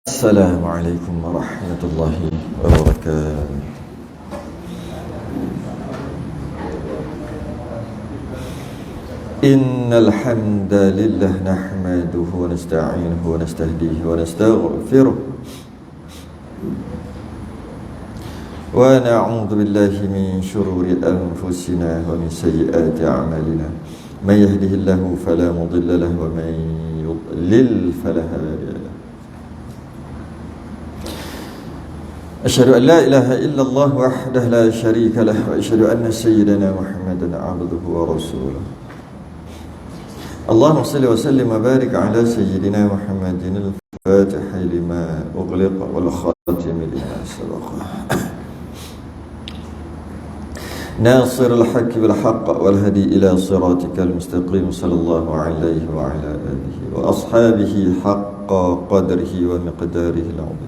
Assalamualaikum warahmatullahi wabarakatuh. Innal hamdalillah nahmaduhu wa nasta'inuhu wa nastahdihi wa nastaghfiruh wa na'udzu billahi min shururi anfusina wa min sayyiati a'malina. May yahdihillahu fala mudilla lahu wa may yudlil fala hadiya lahu. Asyhadu an la ilaha illallah wahdahu la syarika lah wa asyhadu anna sayyidana Muhammadan abduhu wa rasuluh. Allahumma salli wa sallim wa barik ala sayyidina Muhammadin al-Fatihi lima ughliqa wal khatimi lima sabaqa. Nasir al-haqq bil haqq wal hadi ila siratikal mustaqim sallallahu alaihi wa ala alihi wa ashabihi haqqa qadrihi wa miqdarihi al-'azim.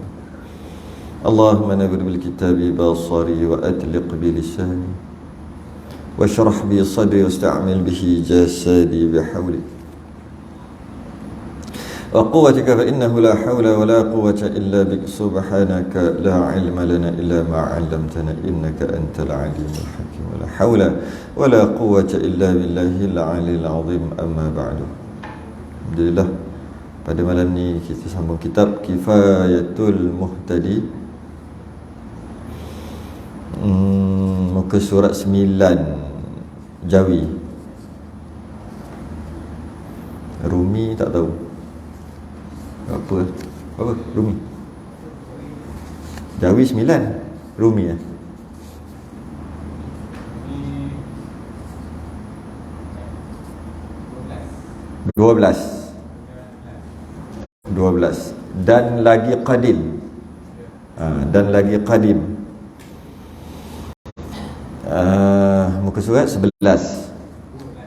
Allahumma nawwir bil kitabi basari wa atliq bi lisani wa shrah bi sadri wasta'mil bihi jasadi bihawlik wa quwwatika fa innahu la hawla wa la quwwata illa bik subhanaka la ilma lana illa ma 'allamtana innaka antal alimul hakim. La hawla wa la quwwata illa billahil 'aliyyil 'azim. Amma ba'du. Alhamdulillah, pada malam ni kita sambung kitab Kifayatul Muhtadi, muka surat 9, Jawi. Rumi tak tahu apa Rumi. Jawi 9, Rumi ya. Dua belas. Dan lagi qadim. Dan lagi qadim. Muka surat 11,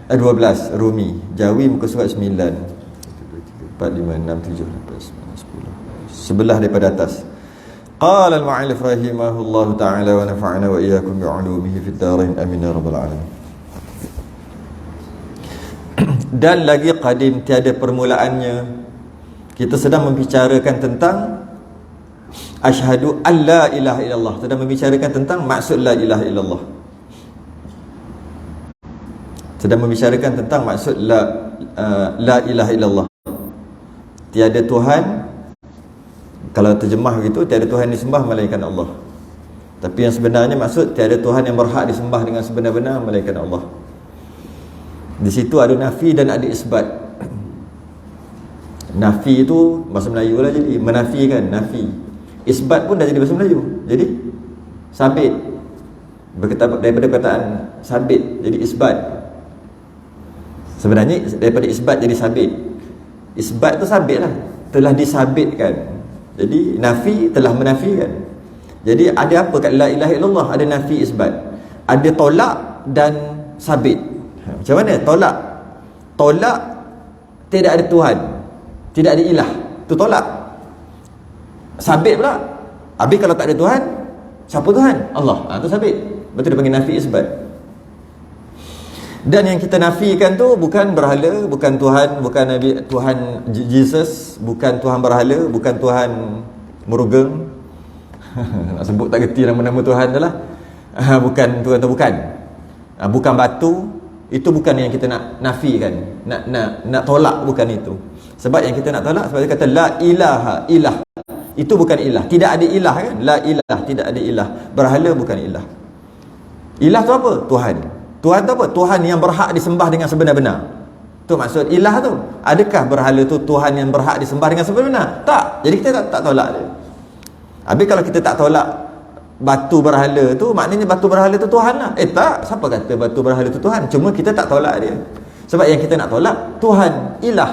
12, Rumi. Jawi muka surat 9, 4, 5, 6, 7, 8, 9, 10, sebelah daripada atas. Qala al-mu'allif rahimahullahu ta'ala wa nafa'ana wa iyyakum bi'ulumihi fid darain amin ya rabbal alamin. Dan lagi qadim, tiada permulaannya. Kita sedang membicarakan tentang asyhadu an la ilaha illallah, sedang membicarakan tentang maksud la ilaha illallah. Sedang membicarakan tentang maksud la ilaha illallah. Tiada Tuhan, kalau terjemah begitu, tiada Tuhan disembah melainkan Allah. Tapi yang sebenarnya maksud tiada Tuhan yang berhak disembah dengan sebenar-benar melainkan Allah. Di situ ada nafi dan ada isbat. Nafi itu bahasa Melayu lah, jadi menafikan, nafi. Isbat pun dah jadi bahasa Melayu, jadi sabit. Daripada perkataan sabit jadi isbat. Sebenarnya daripada isbat jadi sabit. Isbat tu sabit lah, telah disabitkan. Jadi nafi telah menafikan. Jadi ada apa kat la ilaha illallah? Ada nafi, isbat. Ada tolak dan sabit. Macam mana? Tolak tidak ada Tuhan, tidak ada ilah, tu tolak. Sabit pula, habis kalau tak ada Tuhan, siapa Tuhan? Allah. Tu sabit. Betul dia panggil nafi, isbat. Dan yang kita nafikan tu bukan berhala, bukan Tuhan, bukan Nabi, Tuhan Jesus, bukan Tuhan berhala, bukan Tuhan Murugeng. Nak sebut tak kerti nama-nama Tuhan tu lah. Bukan Tuhan tu, bukan. Bukan batu. Itu bukan yang kita nak nafikan, nak tolak, bukan itu. Sebab yang kita nak tolak, sebab dia kata la ilaha, ilah. Itu bukan ilah. Tidak ada ilah kan? La ilah, tidak ada ilah. Berhala bukan ilah. Ilah tu apa? Tuhan. Tuhan tu apa? Tuhan yang berhak disembah dengan sebenar-benar. Tu maksud ilah tu. Adakah berhala tu Tuhan yang berhak disembah dengan sebenar-benar? Tak. Jadi kita tak tolak dia. Habis kalau kita tak tolak batu berhala tu, maknanya batu berhala tu Tuhan lah. Tak. Siapa kata batu berhala tu Tuhan? Cuma kita tak tolak dia. Sebab yang kita nak tolak Tuhan, ilah.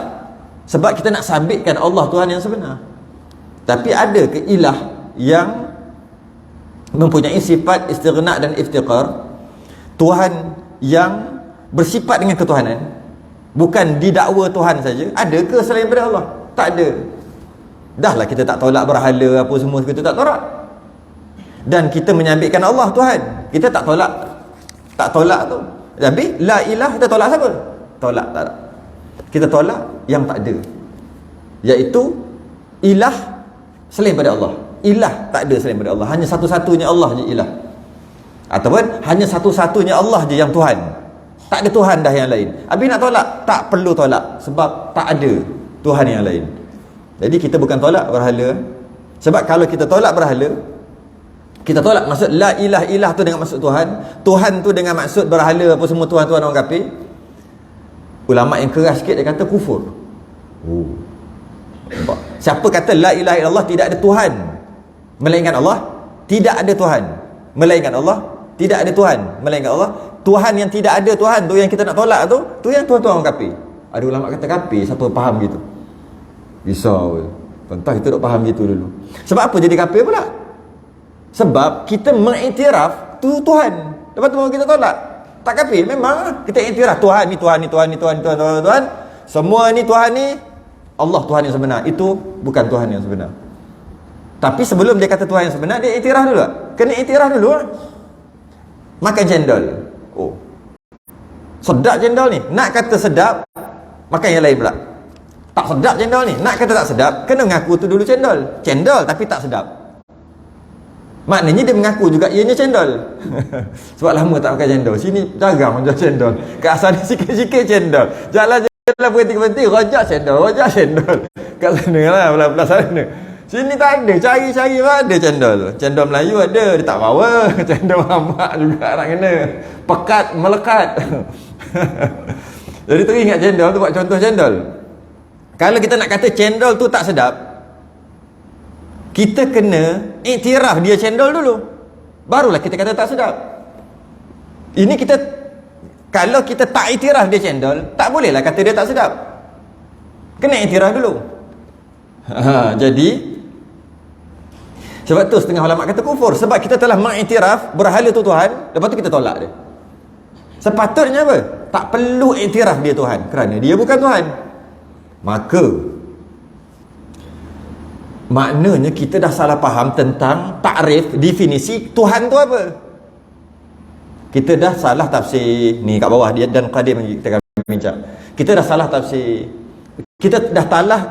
Sebab kita nak sabitkan Allah Tuhan yang sebenar. Tapi ada ke ilah yang mempunyai sifat istighna dan iftiqar? Tuhan yang bersifat dengan ketuhanan, bukan didakwa Tuhan saja. Ada ke selain daripada Allah? Tak ada. Dah lah kita tak tolak berhala apa semua, kita tak tolak. Dan kita menyabitkan Allah Tuhan. Kita tak tolak tu. Tapi la ilah kita tolak siapa? Tolak tak ada. Kita tolak yang tak ada, iaitu ilah selain pada Allah. Ilah tak ada selain pada Allah. Hanya satu-satunya Allah je ilah. Ataupun hanya satu-satunya Allah je yang Tuhan. Tak ada Tuhan dah yang lain. Habis nak tolak, tak perlu tolak, sebab tak ada Tuhan yang lain. Jadi kita bukan tolak berhala. Sebab kalau kita tolak berhala, kita tolak maksud la ilah, ilah tu dengan maksud Tuhan, Tuhan tu dengan maksud berhala apa semua, Tuhan-Tuhan orang kafir. Ulama yang keras sikit dia kata kufur. Nampak? Siapa kata la ilaha illallah, tidak ada Tuhan melainkan Allah, tidak ada Tuhan melainkan Allah, tidak ada Tuhan melainkan Allah. Tuhan yang tidak ada Tuhan tu yang kita nak tolak tu yang Tuhan-Tuhan orang kafir. Ada ulama kata kafir, siapa faham gitu? Risau. Tentang kita duk faham gitu dulu. Sebab apa jadi kafir pula? Sebab kita mengiktiraf tu Tuhan. Lepas tu kita tolak. Tak kafir, memang kita iktiraf Tuhan ni Tuhan ni Tuhan ni Tuhan ni Tuhan, Tuhan, Tuhan. Semua ni Tuhan ni Allah Tuhan yang sebenar. Itu bukan Tuhan yang sebenar. Tapi sebelum dia kata Tuhan yang sebenar, dia iktiraf dulu. Kena iktiraf dulu. Makan cendol. Oh. Sedap cendol ni. Nak kata sedap, makan yang lain pula. Tak sedap cendol ni. Nak kata tak sedap, kena mengaku tu dulu cendol. Cendol tapi tak sedap. Maknanya dia mengaku juga ianya cendol. Sebab lama tak makan cendol. Sini jarang jual cendol. Kat sana sikit-sikit cendol. Jalan-jalan berhenti-berhenti, rojak cendol, rojak cendol. Kat sana lah, belah-belah sana. Sini tak ada, cari-cari ada cendol. Cendol Melayu ada, dia tak bawa. Cendol mamak juga nak kena. Pekat, melekat. Jadi teringat cendol tu, buat contoh cendol. Kalau kita nak kata cendol tu tak sedap, kita kena iktiraf dia cendol dulu, barulah kita kata tak sedap. Ini kita, kalau kita tak iktiraf dia cendol, tak bolehlah kata dia tak sedap. Kena iktiraf dulu. Jadi sebab tu setengah ulama kata kufur, sebab kita telah mengiktiraf berhala tu Tuhan, lepas tu kita tolak dia. Sepatutnya apa? Tak perlu iktiraf dia Tuhan, kerana dia bukan Tuhan. Maka maknanya kita dah salah faham tentang takrif, definisi Tuhan tu apa. Kita dah salah tafsir. Ni kat bawah dia dan Qadim kita akan bincang. Kita dah salah tafsir. Kita dah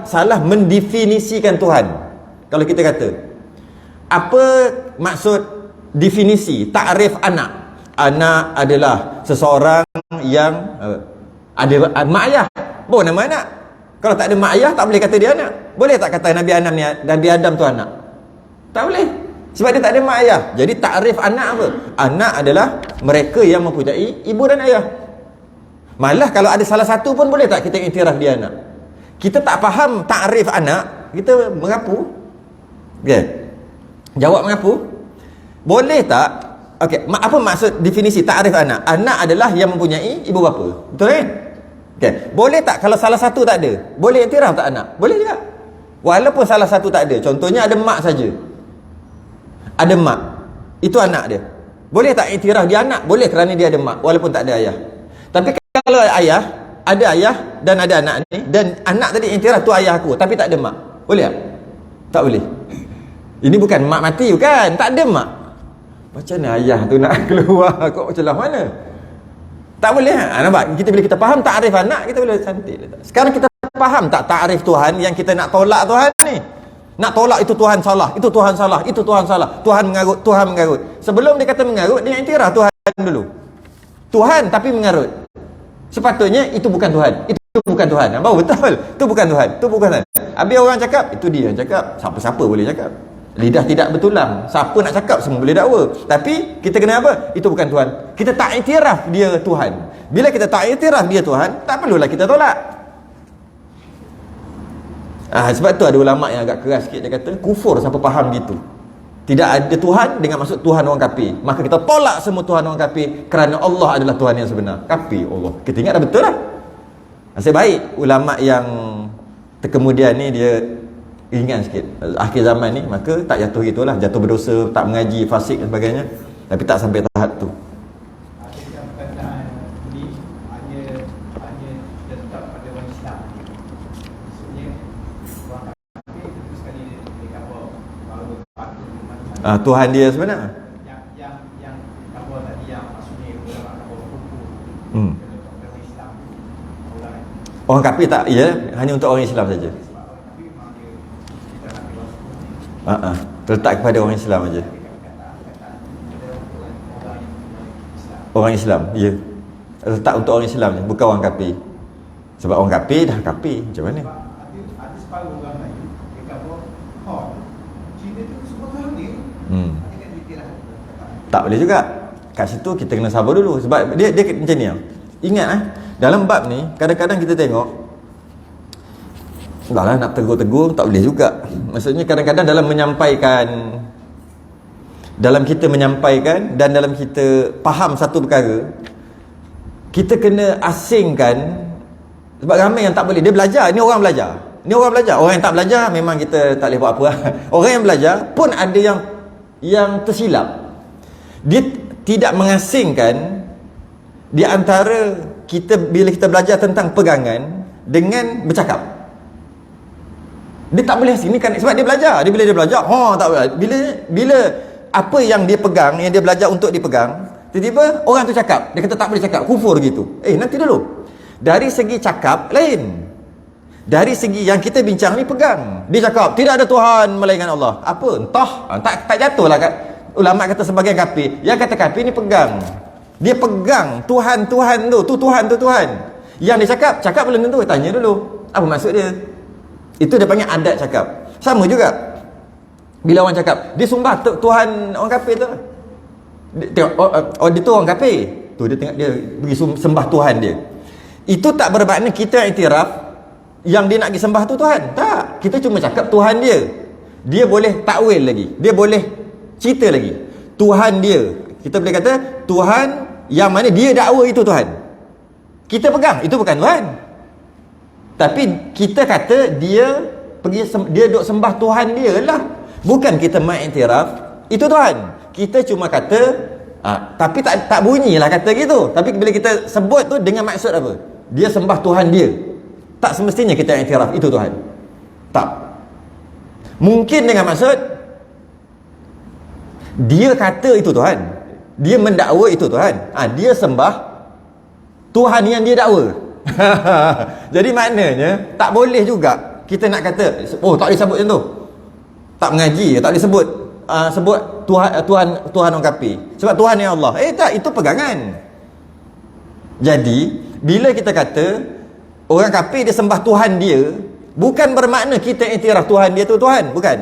salah mendefinisikan Tuhan. Kalau kita kata, apa maksud definisi takrif anak? Anak adalah seseorang yang ada mak ayah. Bawa nama anak. Kalau tak ada mak ayah, tak boleh kata dia anak. Boleh tak kata Nabi Adam tu anak? Tak boleh. Sebab dia tak ada mak ayah. Jadi takrif anak apa? Anak adalah mereka yang mempunyai ibu dan ayah. Malah kalau ada salah satu pun, boleh tak kita iktiraf dia anak? Kita tak faham takrif anak, kita mengapu. Okay. Jawab mengapu. Boleh tak? Okay. Apa maksud definisi takrif anak? Anak adalah yang mempunyai ibu bapa. Betul kan? Okay. Boleh tak kalau salah satu tak ada? Boleh iktiraf tak anak? Boleh juga. Walaupun salah satu tak ada. Contohnya ada mak saja. Ada mak. Itu anak dia. Boleh tak iktiraf dia anak? Boleh, kerana dia ada mak walaupun tak ada ayah. Tapi kalau ayah, ada ayah dan ada anak ni, dan anak tadi iktiraf tu ayah aku, tapi tak ada mak. Boleh tak? Tak boleh. Ini bukan mak mati, bukan. Tak ada mak. Macam mana ayah tu nak keluar? Kok celah mana? Tak boleh. Nampak? Kita bila kita faham takrif anak, kita boleh cantik letak. Sekarang kita faham tak takrif Tuhan yang kita nak tolak Tuhan ni? Nak tolak itu Tuhan salah, itu Tuhan salah, itu Tuhan salah. Tuhan mengarut, Tuhan mengarut. Sebelum dia kata mengarut, dia iktiraf Tuhan dulu. Tuhan tapi mengarut. Sepatutnya itu bukan Tuhan. Itu bukan Tuhan. Baru betul. Itu bukan Tuhan. Itu bukan Tuhan. Habis orang cakap, itu dia yang cakap. Siapa-siapa boleh cakap. Lidah tidak bertulang. Siapa nak cakap, semua boleh dakwa. Tapi kita kena apa? Itu bukan Tuhan. Kita tak iktiraf dia Tuhan. Bila kita tak iktiraf dia Tuhan, tak perlulah kita tolak. Sebab tu ada ulama yang agak keras sikit. Dia kata kufur siapa faham gitu. Tidak ada Tuhan dengan maksud Tuhan orang kafir. Maka kita tolak semua Tuhan orang kafir, kerana Allah adalah Tuhan yang sebenar. Kafir Allah. Kita ingat dah betul lah. Nasib baik ulama yang terkemudian ni dia ringan sikit. Akhir zaman ni, maka tak jatuh gitulah. Jatuh berdosa, tak mengaji, fasik dan sebagainya. Tapi tak sampai tahap tu. Tuhan dia sebenar. Yang apa tadi yang maksudnya ulama kafir. Orang kafir tak, ya, hanya untuk orang Islam saja. Terletak kepada orang Islam saja. Orang Islam, ya. Letak untuk orang Islam je, bukan orang kafir. Sebab orang kafir dah kafir, macam mana? Ada separuh orang Melayu dia kata, Cina tu semua Tuhan dia. Tak boleh juga. Kat situ kita kena sabar dulu. Sebab dia macam ni. Ingat dalam bab ni kadang-kadang kita tengok, dah lah nak tegur-tegur tak boleh juga. Maksudnya kadang-kadang dalam kita menyampaikan dan dalam kita faham satu perkara, kita kena asingkan. Sebab ramai yang tak boleh. Dia belajar, ni orang belajar. Orang yang tak belajar memang kita tak boleh buat apa. Orang yang belajar pun ada yang tersilap. Dia tidak mengasingkan di antara kita bila kita belajar tentang pegangan dengan bercakap. Dia tak boleh asing ni kan, sebab dia belajar. Bila dia belajar, tak boleh. Bila apa yang dia pegang, yang dia belajar untuk dipegang, tiba-tiba orang tu cakap, dia kata tak boleh cakap, kufur gitu. Nanti dulu. Dari segi cakap lain. Dari segi yang kita bincang ni pegang. Dia cakap tidak ada Tuhan melainkan Allah. Apa? Entah. Tak jatuhlah kat ulama kata sebagian kafir. Yang kata kafir ni pegang. Dia pegang Tuhan tu Tuhan. Yang dia cakap belum tentu, tanya dulu. Apa maksud dia? Itu dia panggil adat cakap. Sama juga. Bila orang cakap, dia sumbah Tuhan orang kafir tu. Tengok, dia tu orang kafir. Tu dia tengok dia pergi sembah Tuhan dia. Itu tak bermakna kita iktiraf yang dia nak pergi sembah tu Tuhan. Tak. Kita cuma cakap Tuhan dia. Dia boleh takwil lagi. Dia boleh cerita lagi. Tuhan dia. Kita boleh kata Tuhan yang mana dia dakwa itu Tuhan. Kita pegang itu bukan Tuhan. Tapi kita kata dia duk sembah Tuhan dia lah. Bukan kita mengiktiraf itu Tuhan. Kita cuma kata tapi tak bunyilah kata gitu. Tapi bila kita sebut tu dengan maksud apa? Dia sembah Tuhan dia. Tak semestinya kita iktiraf itu Tuhan. Tak. Mungkin dengan maksud dia kata itu Tuhan. Dia mendakwa itu Tuhan. Dia sembah Tuhan yang dia dakwa. Jadi maknanya tak boleh juga kita nak kata tak boleh sebut macam tu. Tak mengaji, tak boleh sebut Tuhan orang kafir. Sebab Tuhan yang Allah. Tak, itu pegangan. Jadi, bila kita kata orang kafir dia sembah Tuhan dia, bukan bermakna kita iktiraf Tuhan dia tu Tuhan, bukan.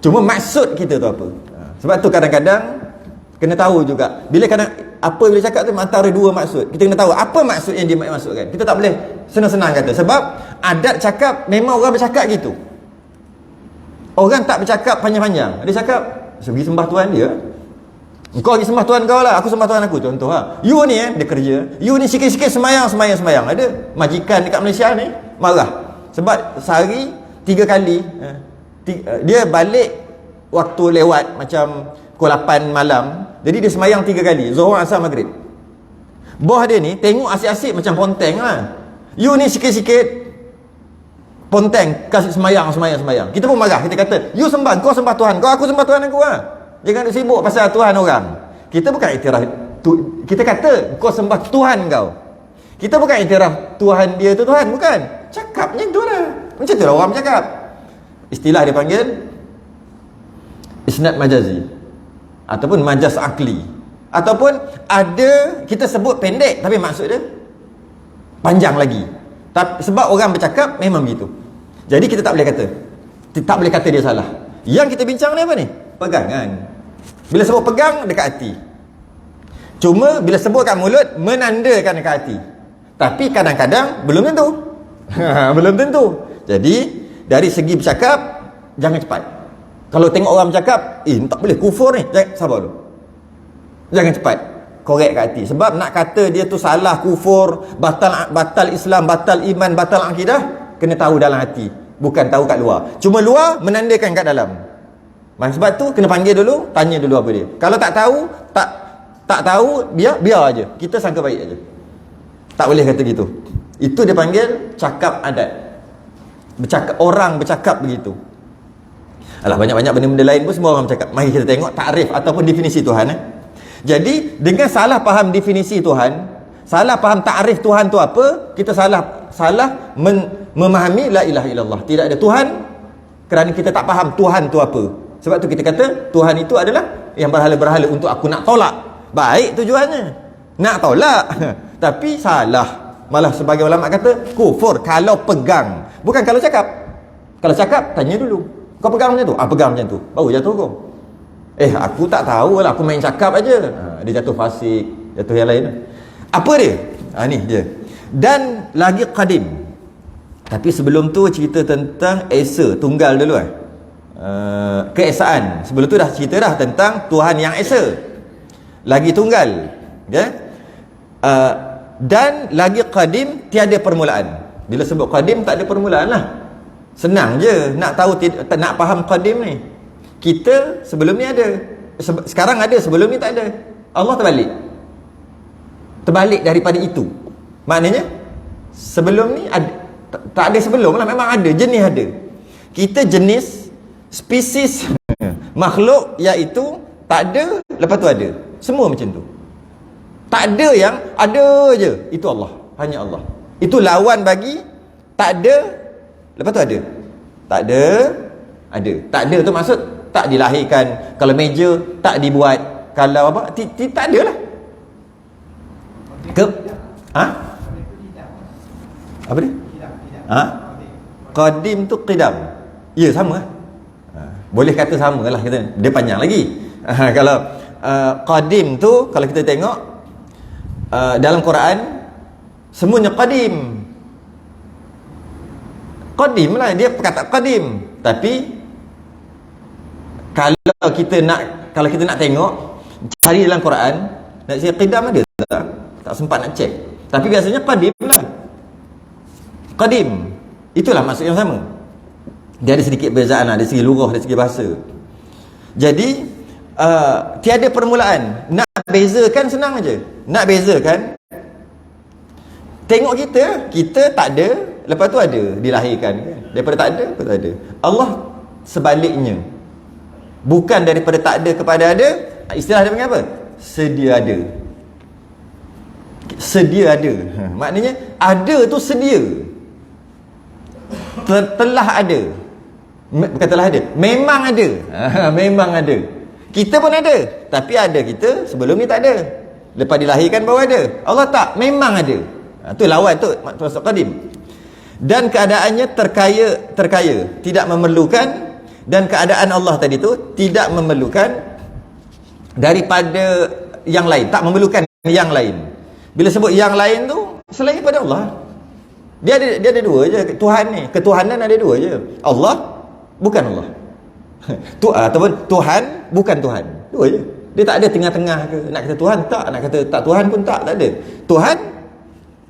Cuma maksud kita tu apa. Sebab tu kadang-kadang kena tahu juga. Bila cakap tu antara dua maksud. Kita kena tahu apa maksud yang dia maksudkan. Kita tak boleh senang-senang kata. Sebab adat cakap memang orang bercakap gitu. Orang tak bercakap panjang-panjang. Dia cakap, pergi sembah Tuhan dia. Kau pergi sembah Tuhan kau lah, aku sembah Tuhan aku. Contoh you ni dia kerja. You ni sikit-sikit semayang. Ada majikan dekat Malaysia ni marah. Sebab sehari 3 kali dia balik waktu lewat macam pukul 8 malam. Jadi dia semayang 3 kali, Zuhur, Asar, Maghrib. Bos dia ni tengok asyik-asyik macam ponteng lah. You ni sikit-sikit ponteng, kasih semayang. Kita pun marah. Kita kata, you sembah, kau sembah Tuhan kau, aku sembah Tuhan aku lah. Jangan sibuk pasal Tuhan orang. Kita bukan iktiraf kita kata kau sembah Tuhan kau. Kita bukan iktiraf Tuhan dia tu Tuhan, bukan. Cakapnya tu lah. Macam tu lah orang bercakap. Istilah dia panggil isnad majazi ataupun majaz akli. Ataupun ada kita sebut pendek tapi maksud dia panjang lagi. Sebab orang bercakap memang begitu. Jadi kita tak boleh kata dia salah. Yang kita bincang ni apa ni? Pegangan. Bila sebut pegang dekat hati. Cuma bila sebut kat mulut menandakan dekat hati. Tapi kadang-kadang belum tentu. Belum tentu. Jadi dari segi bercakap jangan cepat. Kalau tengok orang bercakap, tak boleh kufur ni. Sabar dulu. Jangan cepat. Korek kat hati. Sebab nak kata dia tu salah, kufur, batal Islam, batal iman, batal akidah, kena tahu dalam hati, bukan tahu kat luar. Cuma luar menandakan kat dalam. Sebab tu kena panggil dulu, tanya dulu apa dia. Kalau tak tahu, biar aja. Kita sangka baik aja. Tak boleh kata gitu. Itu dia panggil cakap adat. Orang bercakap begitu. Banyak-banyak benda-benda lain pun semua orang bercakap. Mari kita tengok takrif ataupun definisi Tuhan. Jadi dengan salah faham definisi Tuhan, Salah faham takrif Tuhan tu apa, kita salah memahami la ilaha illallah. Tidak ada Tuhan kerana kita tak faham Tuhan tu apa. Sebab tu kita kata Tuhan itu adalah yang berhala-berhala untuk aku nak tolak. Baik tujuannya, nak tolak. Tapi salah. Malah sebagai ulama kata kufur kalau pegang, bukan kalau cakap. Kalau cakap tanya dulu, kau pegang macam tu? Pegang macam tu, baru jatuh hukum. Aku tak tahu lah, aku main cakap aja. Dia jatuh fasik, jatuh yang lain. Apa dia? Ni dia. Dan lagi qadim. Tapi sebelum tu cerita tentang esa tunggal dulu. Keesaan. Sebelum tu dah cerita dah tentang Tuhan yang esa. Lagi tunggal. Dan lagi qadim, tiada permulaan. Bila sebut qadim, tak ada permulaan lah. Senang je nak tahu, nak faham qadim ni. Kita sebelum ni ada, sekarang ada, sebelum ni tak ada. Allah terbalik daripada itu. Maknanya sebelum ni ada, tak ada sebelum lah, memang ada, jenis ada. Kita jenis spesies makhluk iaitu tak ada, lepas tu ada. Semua macam tu. Tak ada yang ada je, itu Allah, hanya Allah. Itu lawan bagi tak ada, lepas tu ada. Tak ada, ada. Tak ada tu maksud tak dilahirkan. Kalau meja tak dibuat, kalau apa, tak ada lah. Apa dia? Qadim tu qidam. Ya, sama lah. Boleh kata sama lah, kita dia panjang lagi. Kalau qadim tu, kalau kita tengok dalam Quran, semuanya qadim. Qadim lah, dia perkataan qadim. Tapi kalau kita nak tengok, cari dalam Quran, nak cari qidam ada tak sempat nak cek. Tapi biasanya qadim lah. Qadim, itulah maksud yang sama. Dia ada sedikit perbezaan lah, dari segi lugah, dari segi bahasa. Jadi tiada permulaan. Nak bezakan senang aja. Nak bezakan, tengok kita tak ada, lepas tu ada, dilahirkan kan? Daripada tak ada, lepas tu ada. Allah sebaliknya, bukan daripada tak ada kepada ada. Istilah dia panggil apa? Sedia ada. Sedia ada. Maknanya ada tu sedia. Telah ada. Bukan telah ada, memang ada. Memang ada. Kita pun ada, tapi ada kita sebelum ni tak ada. Lepas dilahirkan baru ada. Allah tak, memang ada. Tu lawan tu maksud qadim. Dan keadaannya terkaya, tidak memerlukan. Dan keadaan Allah tadi tu tidak memerlukan daripada yang lain, tak memerlukan yang lain. Bila sebut yang lain tu selain daripada Allah, dia ada dua je Tuhan ni. Ketuhanan ada dua je. Allah, bukan Allah. Ataupun Tuhan, bukan Tuhan. Dua je. Dia tak ada tengah-tengah ke. Nak kata Tuhan tak, nak kata tak Tuhan pun tak ada. Tuhan,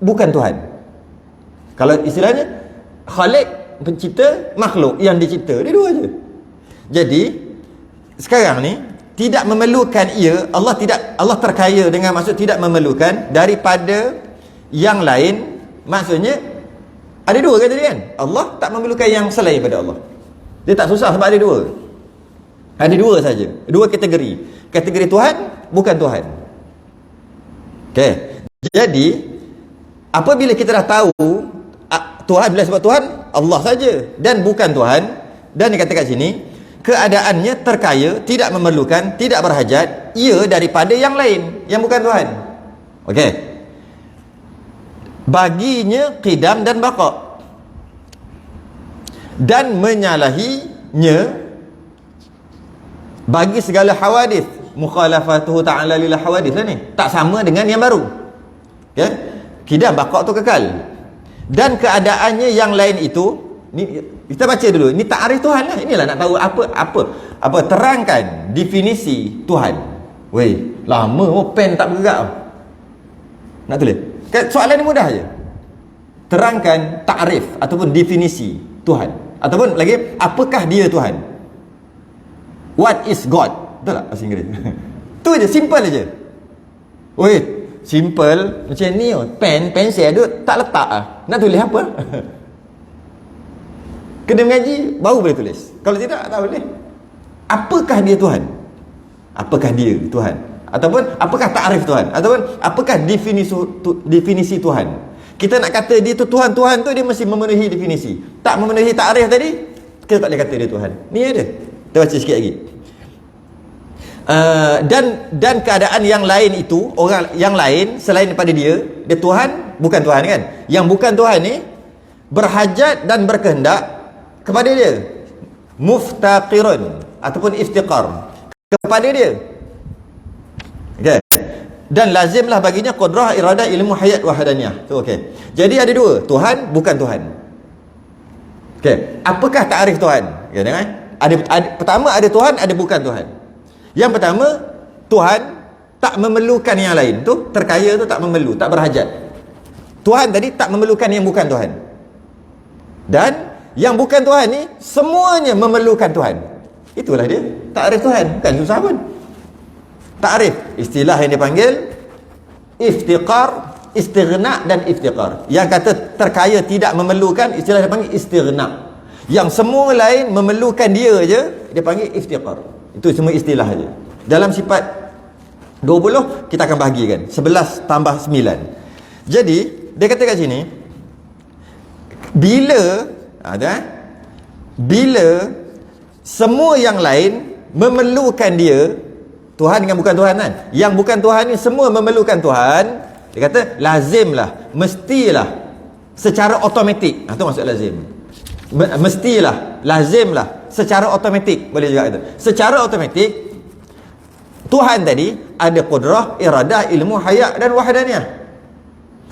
bukan Tuhan. Kalau istilahnya Khaliq, pencipta, makhluk yang dicipta, dia dua je. Jadi sekarang ni tidak memerlukan Allah terkaya dengan maksud tidak memerlukan daripada yang lain. Maksudnya ada dua kan tadi kan? Allah tak memerlukan yang selain daripada Allah. Dia tak susah sebab ada dua. Ada dua saja. Dua kategori. Kategori Tuhan, bukan Tuhan. Okey. Jadi apabila kita dah tahu Tuhan, bila sebut Tuhan, Allah saja dan bukan Tuhan, dan dikatakan sini keadaannya terkaya, tidak memerlukan, tidak berhajat ia daripada yang lain yang bukan Tuhan. Okey. Baginya qidam dan baqa, dan menyalahinya bagi segala hawadith. Mukhalafatuhu ta'ala lil hawadith lah ni, tak sama dengan yang baru. Ya, qidam baqa tu kekal, dan keadaannya yang lain itu ni. Kita baca dulu, ni ta'arif Tuhan lah. Inilah nak tahu apa terangkan definisi Tuhan. Weh, lama pen tak bergerak. Nak tulis. Soalan ni mudah je. Terangkan ta'arif ataupun definisi Tuhan. Ataupun lagi, apakah dia Tuhan? What is God? Betul tak bahasa Inggeris? Tu je, simple aja. Weh, simple macam ni. Pensel duduk tak letak ah. Nak tulis apa? Kena mengaji baru boleh tulis. Kalau tidak tak boleh. Apakah dia Tuhan? Apakah dia Tuhan? Ataupun apakah ta'rif Tuhan? Ataupun apakah definisi Tuhan? Kita nak kata dia tu Tuhan tu dia mesti memenuhi definisi. Tak memenuhi ta'rif tadi, kita tak boleh kata dia Tuhan. Ni ada. Kita baca sikit lagi. Dan keadaan yang lain itu, orang yang lain selain daripada dia Tuhan, bukan Tuhan kan? Yang bukan Tuhan ni berhajat dan berkehendak kepada dia, muftaqirun ataupun iftiqar kepada dia. Okey. Dan lazimlah baginya qudrah, iradah, ilmu, hayat, wahdaniyah. Tu okey. Jadi ada dua, Tuhan bukan Tuhan. Okey. Apakah takrif Tuhan? Okey, dengar. Pertama ada Tuhan, ada bukan Tuhan. Yang pertama, Tuhan tak memerlukan yang lain. Tu terkaya tu tak memerlu, tak berhajat. Tuhan tadi tak memerlukan yang bukan Tuhan. Dan yang bukan Tuhan ni semuanya memerlukan Tuhan. Itulah dia takrif Tuhan, bukan susah pun. Takrif, istilah yang dipanggil iftiqar, istighna dan iftiqar. Yang kata terkaya tidak memerlukan, istilah dia panggil istighna. Yang semua lain memerlukan dia je, dia panggil iftiqar. Itu semua istilah je. Dalam sifat 20 kita akan bahagikan 11 tambah 9. Jadi dia kata kat sini, bila semua yang lain memerlukan dia, Tuhan dengan bukan Tuhan kan, yang bukan Tuhan ni semua memerlukan Tuhan, dia kata lazimlah, mestilah secara automatik. Itu maksud lazim. Mestilah, lazimlah secara automatik, boleh juga kata secara automatik Tuhan tadi ada qudrah, iradah, ilmu, hayat dan wahdaniyah.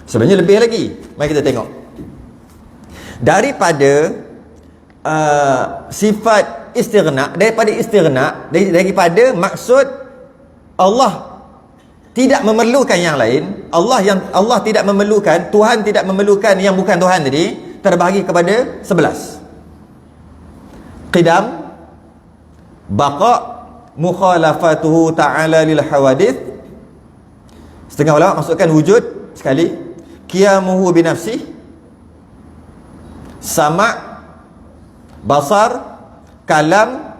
Sebenarnya lebih lagi. Mari kita tengok daripada sifat istighna, daripada maksud Allah tidak memerlukan yang lain, Allah tidak memerlukan, Tuhan tidak memerlukan yang bukan Tuhan tadi, terbahagi kepada 11. Qidam, baqa, mukhalafatuhu ta'ala lil hawadith. Setengah ulama masukkan wujud sekali, qiyamuhu binafsih, sama', basar, kalam,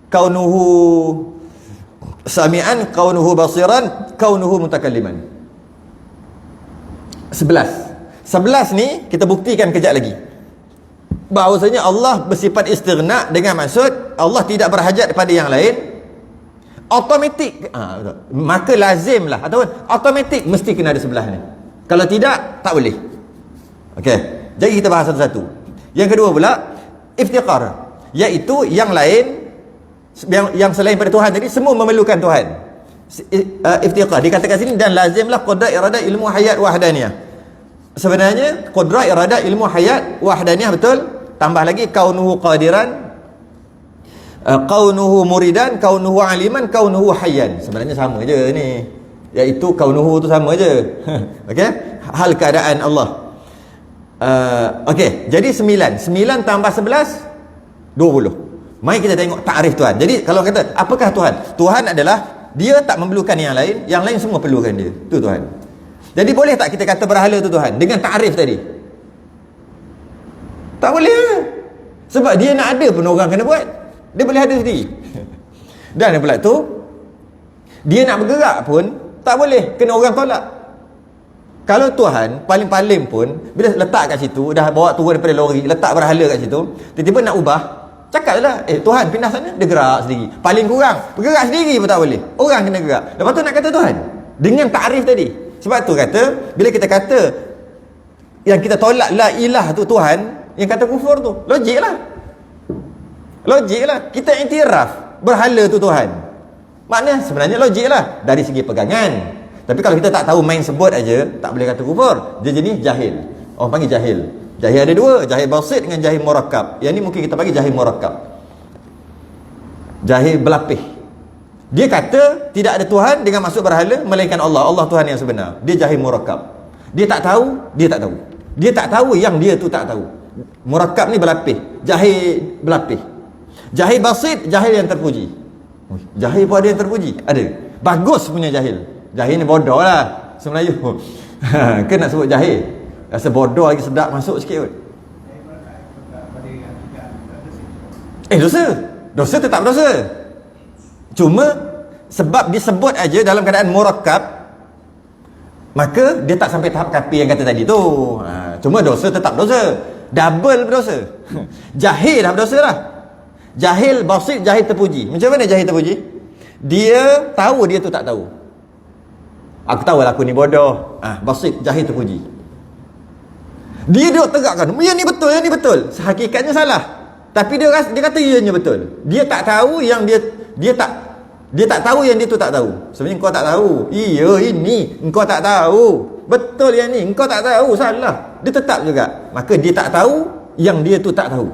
kaunuhu sami'an, kaunuhu basiran, kaunuhu mutakalliman. 11 ni kita buktikan kejap lagi bahawasanya Allah bersifat istighna dengan maksud Allah tidak berhajat kepada yang lain, automatik. Maka lazimlah ataupun automatik mesti kena ada sebelah ni. Kalau tidak, tak boleh. Okey, jadi kita bahas satu-satu. Yang kedua pula iftiqar, iaitu yang lain, yang selain pada Tuhan tadi semua memerlukan Tuhan. Iftiqar dikatakan sini, dan lazimlah qudrat, iradah, ilmu, hayat, wahdaniyah. Sebenarnya qudrat, iradah, ilmu, hayat, wahdaniyah betul. Tambah lagi kaunuhu qadiran, kaunuhu muridan, kaunuhu aliman, kaunuhu hayyan. Sebenarnya sama je ni, iaitu kaunuhu tu sama je. Okey, hal keadaan Allah. Okey, jadi 9 tambah 11 20. Mari kita tengok takrif Tuhan. Jadi kalau kata apakah Tuhan? Tuhan adalah dia tak memerlukan yang lain semua perlukan dia. Itu Tuhan. Jadi boleh tak kita kata berhala tu Tuhan dengan takrif tadi? Tak boleh. Sebab dia nak ada pun orang kena buat. Dia boleh ada sendiri. Dan pula tu, dia nak bergerak pun tak boleh, kena orang tolak. Kalau Tuhan paling-paling pun bila letak kat situ, dah bawa turun daripada lori, letak berhala kat situ, tiba-tiba nak ubah, cakaplah, Tuhan pindah sana, dia gerak sendiri. Paling kurang bergerak sendiri pun tak boleh, orang kena gerak. Lepas tu nak kata Tuhan dengan takrif tadi. Sebab tu kata, bila kita kata yang kita tolak la ilah tu Tuhan, yang kata kufur tu, logiklah. Kita iktiraf berhala tu Tuhan, maknanya sebenarnya logiklah dari segi pegangan. Tapi kalau kita tak tahu, main sebut aja, tak boleh kata kufur. Dia jenis jahil. Orang panggil jahil. Jahil ada dua, jahil basit dengan jahil murakkab. Yang ni mungkin kita panggil jahil murakkab, jahil berlapis. Dia kata tidak ada Tuhan dengan maksud berhala melainkan Allah Tuhan yang sebenar. Dia jahil murakkab. Dia tak tahu. Dia tak tahu yang dia tu tak tahu. Murakkab ni berlapis, jahil berlapis. Jahil basit, jahil yang terpuji. Jahil pun ada yang terpuji, ada. Bagus punya jahil. Jahil ni bodoh lah Melayu. Kan nak sebut jahil, rasa bodoh lagi sedap masuk sikit kot. Dosa tetap dosa. Cuma sebab disebut aja dalam keadaan murakkab, maka dia tak sampai tahap kafir yang kata tadi tu. Cuma dosa tetap dosa, double berdosa. Jahil dah berdosa lah. Jahil basit, jahil terpuji. Macam mana jahil terpuji? Dia tahu dia tu tak tahu. Aku tahu lah aku ni bodoh. Basit, jahil terpuji. Dia duduk tegakkan, yang ni betul, yang ni betul. Hakikatnya salah. Tapi dia kata ianya betul. Dia tak tahu yang dia tak tahu yang dia tu tak tahu. Sebenarnya kau tak tahu. Iya, ini engkau tak tahu. Betul yang ni engkau tak tahu, salah. Dia tetap juga. Maka dia tak tahu yang dia tu tak tahu.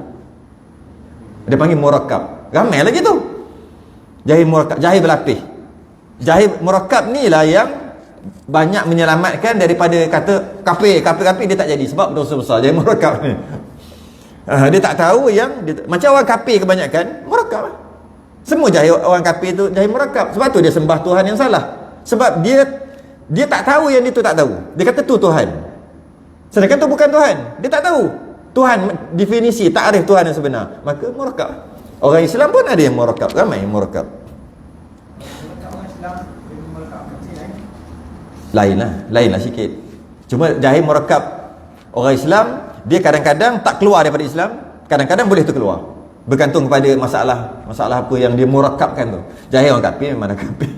Dia panggil murakkab. Ramai lagi tu. Jahil murakkab, jahil berlapis. Jahil murakkab ni lah yang banyak menyelamatkan daripada kata kafir dia tak jadi sebab dosa besar. Jahil murakkab ni. Dia tak tahu yang macam orang kafir kebanyakan murakkab. Semua jahil orang kafir tu jahil murakkab. Sebab tu dia sembah Tuhan yang salah. Sebab dia tak tahu yang dia tu tak tahu. Dia kata tu Tuhan. Sedangkan tu bukan Tuhan. Dia tak tahu. Tuhan definisi takrif Tuhan yang sebenar. Maka murakkab. Orang Islam pun ada yang murakkab. Ramai yang murakkab. Lainlah sikit. Cuma jahil murakkab orang Islam, dia kadang-kadang tak keluar daripada Islam, kadang-kadang boleh terkeluar. Bergantung kepada masalah apa yang dia murakkabkan tu. Jahil orang kafir memang kafir.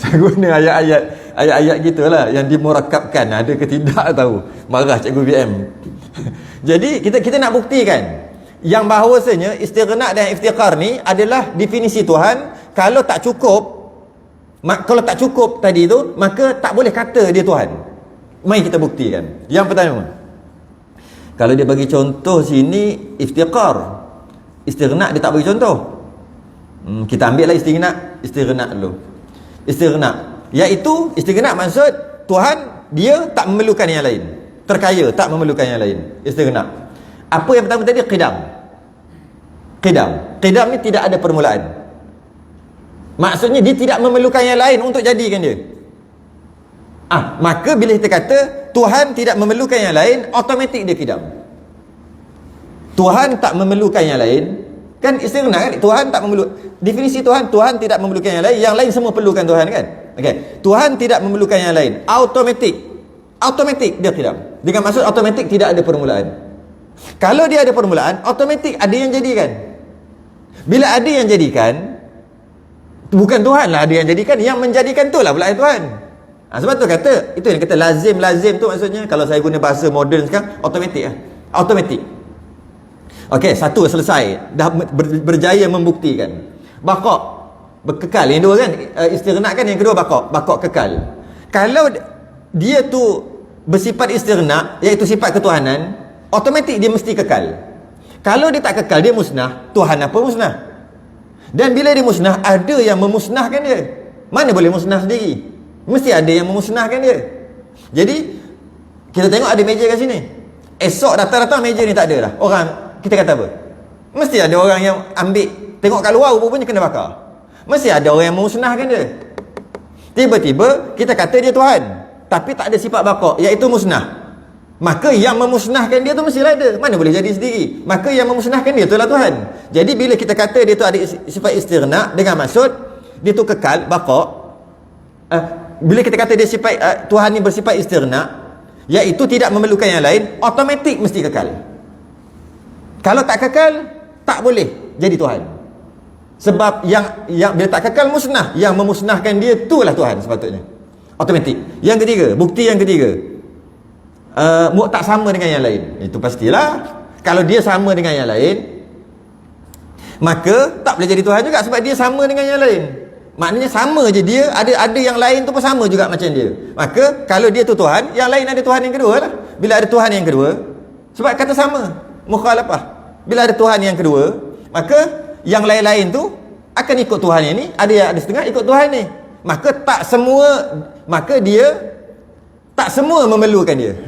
Saya guna ayat-ayat gitulah yang dimurakkabkan. Ada ke tidak tahu. Marah cikgu BM. Jadi kita nak buktikan yang bahawasanya istighna dan iftiqar ni adalah definisi Tuhan. Kalau tak cukup tadi tu, maka tak boleh kata dia Tuhan. Mari kita buktikan. Yang pertama, kalau dia bagi contoh sini iftiqar, istighna dia tak bagi contoh. Kita ambil lah istighna dulu. Istighna iaitu istighna maksud Tuhan dia tak memerlukan yang lain, terkaya, tak memerlukan yang lain. Istighna. Apa yang pertama tadi? Qidam ni tidak ada permulaan. Maksudnya dia tidak memerlukan yang lain untuk jadikan dia. Maka bila kita kata Tuhan tidak memerlukan yang lain, automatik dia qidam. Tuhan tak memerlukan yang lain, kan istighna kan? Tuhan tak memerlukan. Definisi Tuhan tidak memerlukan yang lain semua perlukan Tuhan kan? Okey. Tuhan tidak memerlukan yang lain, automatik dia qidam. Dengan maksud automatik tidak ada permulaan. Kalau dia ada permulaan, automatik ada yang jadikan. Bila ada yang jadikan, bukan Tuhan lah ada yang jadikan, yang menjadikan tu lah pula Tuhan. Sebab tu kata, itu yang kata lazim tu maksudnya, kalau saya guna bahasa moden sekarang, automatik. Okey, satu selesai, dah berjaya membuktikan. Baqa' berkekal, yang dua kan istighna kan, yang kedua baqa' kekal. Kalau dia tu bersifat istighna, iaitu sifat ketuhanan, automatik dia mesti kekal. Kalau dia tak kekal, dia musnah. Tuhan apa musnah? Dan bila dia musnah, ada yang memusnahkan dia. Mana boleh musnah sendiri? Mesti ada yang memusnahkan dia. Jadi kita tengok ada meja kat sini, esok datang meja ni tak ada dah. Orang kita kata apa? Mesti ada orang yang ambil, tengok kat luar rupanya kena bakar. Mesti ada orang yang memusnahkan dia. Tiba-tiba kita kata dia Tuhan, tapi tak ada sifat baqa', iaitu musnah. Maka yang memusnahkan dia tu mestilah ada. Mana boleh jadi sendiri? Maka yang memusnahkan dia itulah Tuhan. Jadi bila kita kata dia tu ada sifat istighna, dengan maksud dia tu kekal, baqa'. Bila kita kata dia sifat Tuhan ni bersifat istighna, iaitu tidak memerlukan yang lain, automatik mesti kekal. Kalau tak kekal, tak boleh jadi Tuhan. Sebab yang bila tak kekal musnah, yang memusnahkan dia itulah Tuhan sepatutnya. Automatik. Yang ketiga, bukti yang ketiga, tak sama dengan yang lain. Itu pastilah. Kalau dia sama dengan yang lain, maka tak boleh jadi Tuhan juga, sebab dia sama dengan yang lain. Maknanya sama je dia, ada yang lain tu pun sama juga macam dia. Maka kalau dia tu Tuhan, yang lain ada Tuhan yang kedua lah. Bila ada Tuhan yang kedua, sebab kata sama, mukhalafah. Bila ada Tuhan yang kedua, maka yang lain-lain tu akan ikut Tuhan yang ni, ada setengah ikut Tuhan ni. Maka dia tak semua memerlukan dia.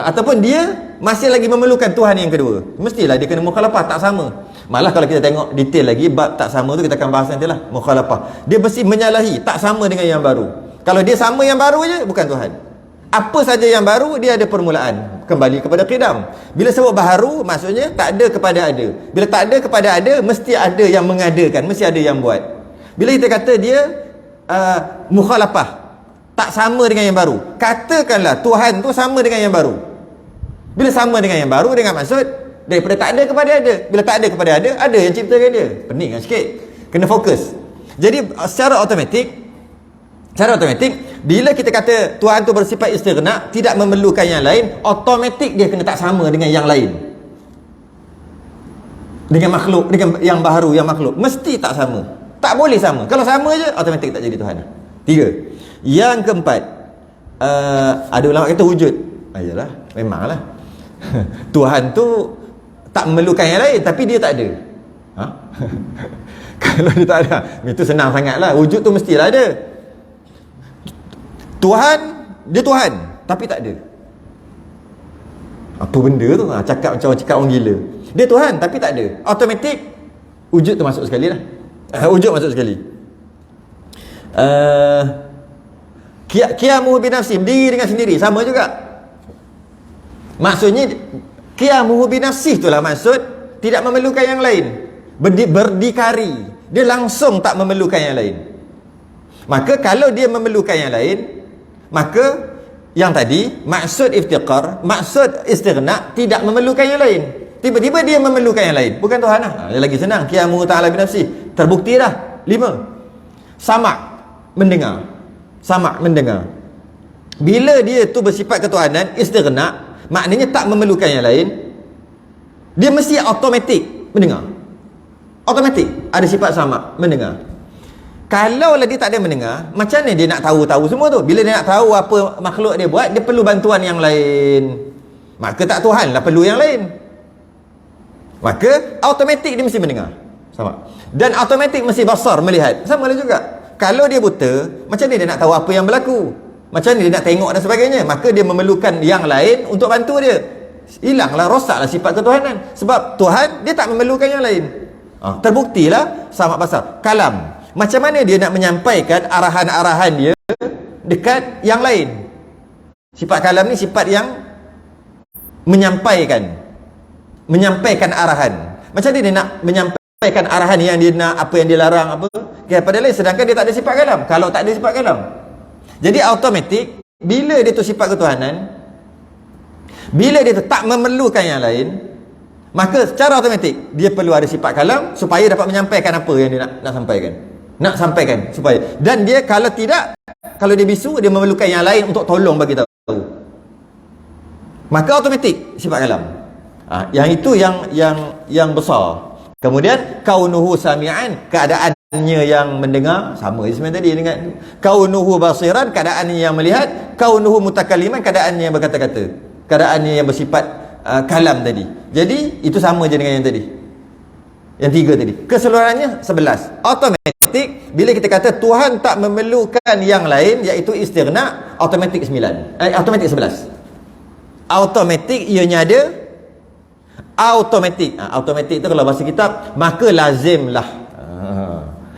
Ataupun dia masih lagi memerlukan Tuhan yang kedua. Mestilah dia kena mukhalafah, tak sama. Malah kalau kita tengok detail lagi, bab tak sama tu kita akan bahas nanti lah, mukhalafah. Dia mesti menyalahi, tak sama dengan yang baru. Kalau dia sama yang baru je, bukan Tuhan. Apa saja yang baru, dia ada permulaan. Kembali kepada qidam. Bila sebut baharu, maksudnya tak ada kepada ada. Bila tak ada kepada ada, mesti ada yang mengadakan, mesti ada yang buat. Bila kita kata dia mukhalafah, tak sama dengan yang baru, katakanlah Tuhan tu sama dengan yang baru. Bila sama dengan yang baru, dengan maksud daripada tak ada kepada ada. Bila tak ada kepada ada yang ciptakan dia. Pening lah sikit, kena fokus. Jadi secara automatik, bila kita kata Tuhan tu bersifat istighna, tidak memerlukan yang lain, automatik dia kena tak sama dengan yang lain, dengan makhluk, dengan yang baharu, yang makhluk. Mesti tak sama, tak boleh sama. Kalau sama je, automatik tak jadi Tuhan. 3. Yang keempat, ada ulama kata wujud. Yalah, memanglah Tuhan tu tak memerlukan yang lain, tapi dia tak ada. Kalau dia tak ada, itu senang sangatlah. Wujud tu mestilah ada. Tuhan, dia Tuhan, tapi tak ada. Apa benda tu? Cakap macam orang cakap orang gila. Dia Tuhan, tapi tak ada. Automatik, wujud tu masuk sekali lah. Wujud masuk sekali. Qiyamuhu binafsi, berdiri dengan sendiri, sama juga. Maksudnya qiyamuhu binafsi itulah maksud tidak memerlukan yang lain. Berdikari, dia langsung tak memerlukan yang lain. Maka kalau dia memerlukan yang lain, maka yang tadi maksud iftiqar, maksud istighna tidak memerlukan yang lain. Tiba-tiba dia memerlukan yang lain, bukan Tuhan lah. Dia lagi senang, qiyamuhu ta'ala binafsi, terbukti dah. 5. Sama' mendengar. Sama' mendengar. Bila dia tu bersifat ketuhanan, istighna, maknanya tak memerlukan yang lain, dia mesti automatik mendengar. Automatik ada sifat sama, mendengar. Kalau lah dia tak ada mendengar, macam mana dia nak tahu semua tu? Bila dia nak tahu apa makhluk dia buat, dia perlu bantuan yang lain. Maka tak Tuhan lah, perlu yang lain. Maka automatik dia mesti mendengar. Sama. Dan automatik mesti basar, melihat. Sama lah juga. Kalau dia buta, macam mana dia nak tahu apa yang berlaku? Macam mana dia nak tengok dan sebagainya? Maka dia memerlukan yang lain untuk bantu dia. Hilanglah, rosaklah sifat ketuhanan. Sebab Tuhan, dia tak memerlukan yang lain. Terbuktilah sama basar. Kalam, macam mana dia nak menyampaikan arahan-arahan dia dekat yang lain? Sifat kalam ni sifat yang menyampaikan arahan. Macam mana dia nak menyampaikan arahan yang dia nak, apa yang dia larang, apa kepada lain, sedangkan dia tak ada sifat kalam. Kalau tak ada sifat kalam, jadi automatik bila dia tu sifat ketuhanan, bila dia tu tak memerlukan yang lain, maka secara automatik dia perlu ada sifat kalam supaya dapat menyampaikan apa yang dia nak sampaikan supaya. Dan dia kalau tidak, kalau dia bisu, dia memerlukan yang lain untuk tolong bagi tahu, maka automatik sifat kalam. Yang itu yang besar. Kemudian kaunuhu sami'an, keadaannya yang mendengar, sama sebenarnya tadi dengan kaunuhu basiran, keadaannya yang melihat, kaunuhu mutakalliman, keadaannya yang berkata-kata, keadaannya yang bersifat kalam tadi. Jadi itu sama je dengan yang tadi, yang 3 tadi. Keseluruhannya 11. Automatik bila kita kata Tuhan tak memerlukan yang lain, iaitu istighna, automatik 9. Automatik 11. Automatik ianya ada. Automatik. Automatik tu kalau bahasa kitab, maka lazimlah.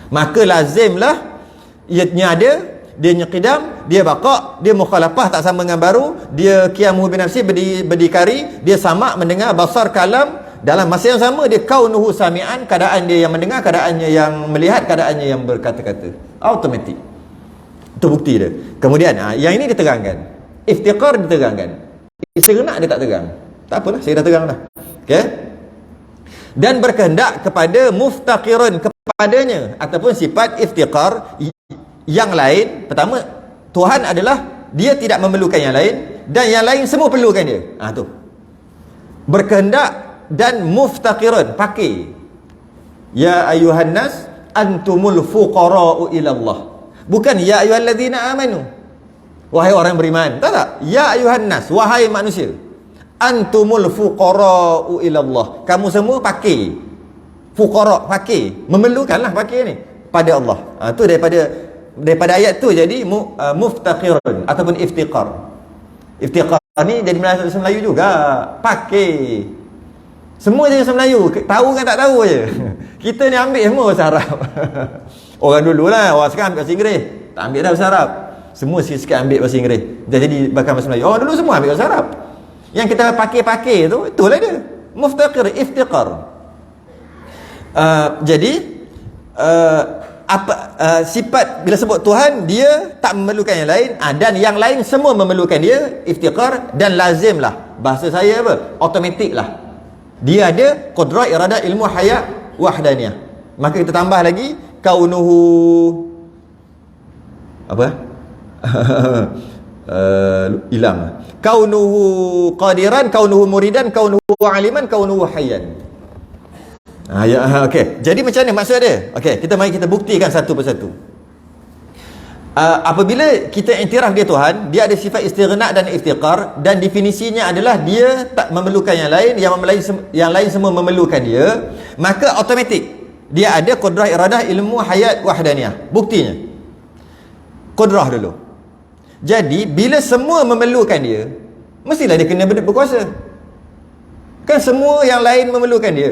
Maka lazimlah ianya ada, dia qidam, dia baqa', dia mukhalafah, tak sama dengan baru, dia qiyamuhu binafsi, berdikari, dia sama' mendengar, basar, kalam. Dalam masa yang sama dia kaunuhu sami'an, keadaan dia yang mendengar, keadaannya yang melihat, keadaannya yang berkata-kata. Automatik. Itu bukti dia. Kemudian yang ini diterangkan. Iftiqar diterangkan. Istighna dia tak terang. Tak apalah, saya dah terang dah. Okey. Dan berkehendak kepada muftaqirun, kepadanya, ataupun sifat iftiqar yang lain. Pertama, Tuhan adalah dia tidak memerlukan yang lain, dan yang lain semua perlukan dia. Tu. Berkehendak dan muftaqirun, pakai. Ya ayuhan nas antumul fuqara'u ila Allah. Bukan ya ayyuhallazina amanu, wahai orang beriman. Tak. Ya ayuhan nas, wahai manusia. Antumul fuqara'u ila Allah. Kamu semua pakai. Fuqara, pakai. Memerlukanlah pakai ni pada Allah. Tu daripada ayat tu jadi muftaqirun ataupun iftiqar. Iftiqar ni jadi bahasa Melayu juga. Pakai. Semua jenis Melayu, tahu kan tak tahu je. Kita ni ambil semua bahasa Arab. Orang dululah, orang sekarang ambil bahasa Inggeris. Tak ambil dah bahasa Arab. Semua sikit-sikit ambil bahasa Inggeris. Dah jadi bahkan bahasa Melayu. Orang dulu semua ambil bahasa Arab. Yang kita pakai tu, itulah dia. Muftaqir, iftiqar. Jadi sifat bila sebut Tuhan, dia tak memerlukan yang lain, dan yang lain semua memerlukan dia, iftiqar, dan lazim lah, bahasa saya apa, automatik lah, dia ada qudrah, iradah, ilmu, hayat, wahdaniyah. Maka kita tambah lagi kaunuhu apa hilang, kaunuhu qadiran, kaunuhu muridan, kaunuhu aliman, kaunuhu hayyan. Okey. Jadi macam mana maksud dia? Okey, mari kita buktikan satu persatu. Apabila kita iktiraf dia Tuhan, dia ada sifat istighna dan iftiqar, dan definisinya adalah dia tak memerlukan yang lain, yang lain semua memerlukan dia, maka automatik dia ada qudrah, iradah, ilmu, hayat, wahdaniyah. Buktinya qudrah dulu. Jadi bila semua memerlukan dia, mestilah dia kena berkuasa. Kan semua yang lain memerlukan dia,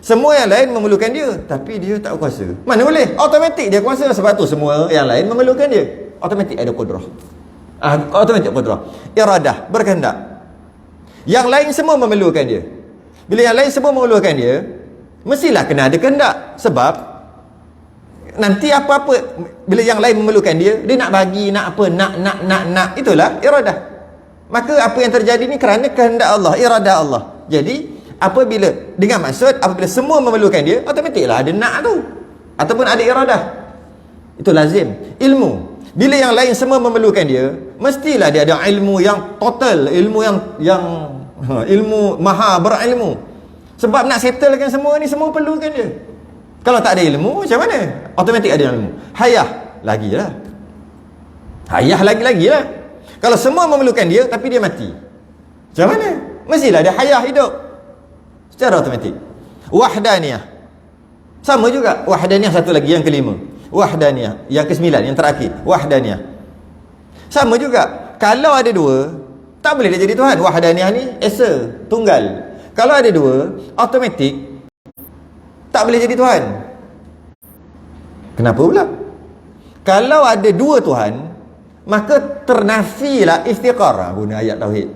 semua yang lain memerlukan dia, tapi dia tak kuasa. Mana boleh? Automatik dia kuasa. Sebab tu semua yang lain memerlukan dia. Automatik ada qudrah. Automatik qudrah. Iradah, berkehendak. Yang lain semua memerlukan dia. Bila yang lain semua memerlukan dia, mestilah kena ada kehendak. Sebab nanti apa-apa, bila yang lain memerlukan dia, dia nak bagi, nak apa, nak. Itulah iradah. Maka apa yang terjadi ni kerana kehendak Allah, iradah Allah. Jadi apabila, dengan maksud apabila semua memerlukan dia, automatiklah ada nak tu, ataupun ada iradah. Itu lazim. Ilmu, bila yang lain semua memerlukan dia, mestilah dia ada ilmu yang total, ilmu yang ilmu maha berilmu. Sebab nak settlekan semua ni, semua perlukan dia. Kalau tak ada ilmu, macam mana? Automatik ada ilmu. Hayah, lagilah. Hayah lagi-lagilah. Kalau semua memerlukan dia, tapi dia mati, macam mana? Mestilah dia hayah hidup secara automatik. Wahdaniyah, sama juga. Wahdaniyah satu lagi, yang kelima. Wahdaniyah, yang kesembilan, yang terakhir. Wahdaniyah, sama juga. Kalau ada dua, tak boleh dia jadi Tuhan. Wahdaniyah ni esa, tunggal. Kalau ada dua, automatik tak boleh jadi Tuhan. Kenapa pula? Kalau ada dua Tuhan, maka ternafilah iftiqar. Guna ayat tauhid.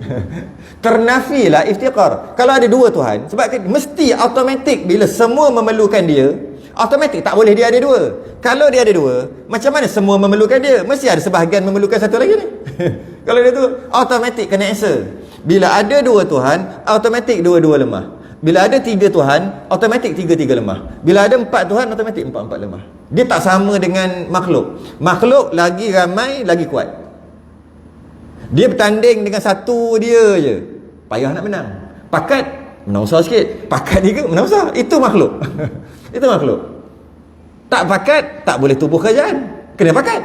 Ternafilah iftiqar. Kalau ada dua Tuhan, sebab mesti automatik bila semua memerlukan dia, automatik tak boleh dia ada dua. Kalau dia ada dua, macam mana semua memerlukan dia? Mesti ada sebahagian memerlukan satu lagi ni. Kalau dia tu, automatik kena esa. Bila ada dua Tuhan, automatik dua-dua lemah. Bila ada tiga Tuhan, automatik tiga-tiga lemah. Bila ada empat Tuhan, automatik empat-empat lemah. Dia tak sama dengan makhluk. Makhluk lagi ramai, lagi kuat. Dia bertanding dengan satu dia je, payah nak menang. Pakat, menang usah sikit. Pakat tiga, menang usah. Itu makhluk. Itu makhluk. Tak pakat, tak boleh tubuh kerajaan. Kena pakat.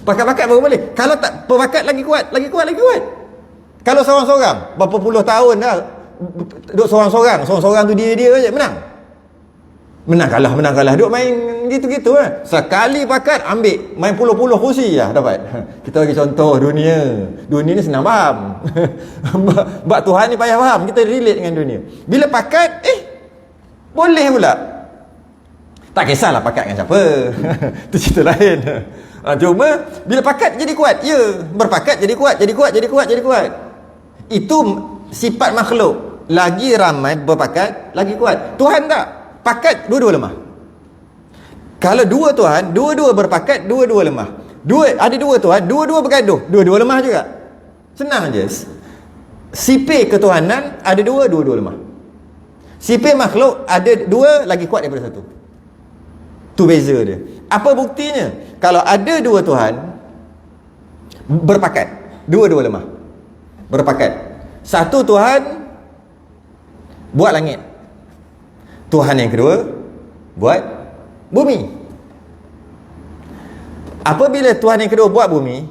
Pakat-pakat baru boleh. Kalau tak pakat, lagi kuat. Kalau seorang-seorang, berapa puluh tahun dah duduk seorang-seorang tu dia je menang. Menang kalah, duduk main gitu-gitu lah. Sekali pakat, ambil main puluh-puluh kursi lah dapat. Kita bagi contoh dunia ni senang faham. Bab Tuhan ni payah faham. Kita relate dengan dunia. Bila pakat, boleh pula. Tak kisahlah pakat dengan siapa. Itu cerita lain. Cuma bila pakat jadi kuat. Ya, berpakat jadi kuat. Itu sifat makhluk. Lagi ramai berpakat, lagi kuat. Tuhan tak. Pakat, dua-dua lemah. Kalau dua Tuhan, dua-dua berpakat, dua-dua lemah. Ada dua Tuhan, dua-dua bergaduh, dua-dua lemah juga. Senang je. Sipir ketuhanan ada dua-dua lemah. Sipir makhluk ada dua, lagi kuat daripada satu. Tu beza dia. Apa buktinya? Kalau ada dua Tuhan berpakat, dua-dua lemah. Berpakat. Satu Tuhan buat langit. Tuhan yang kedua buat bumi. Apabila Tuhan yang kedua buat bumi,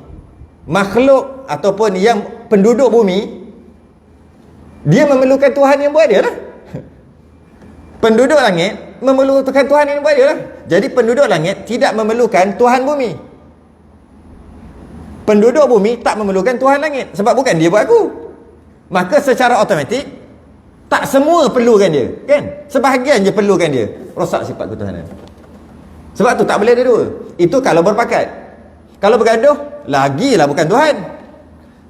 makhluk ataupun yang penduduk bumi, dia memerlukan Tuhan yang buat dia lah. Penduduk langit memerlukan Tuhan yang buat dia lah. Jadi penduduk langit tidak memerlukan Tuhan bumi. Penduduk bumi tak memerlukan Tuhan langit, sebab bukan dia buat aku. Maka secara automatik tak semua perlukan dia, kan? Sebahagian je perlukan dia. Rosak sifat ketuhanan. Sebab tu tak boleh ada dua. Itu kalau berpakat. Kalau bergaduh, lagilah bukan Tuhan.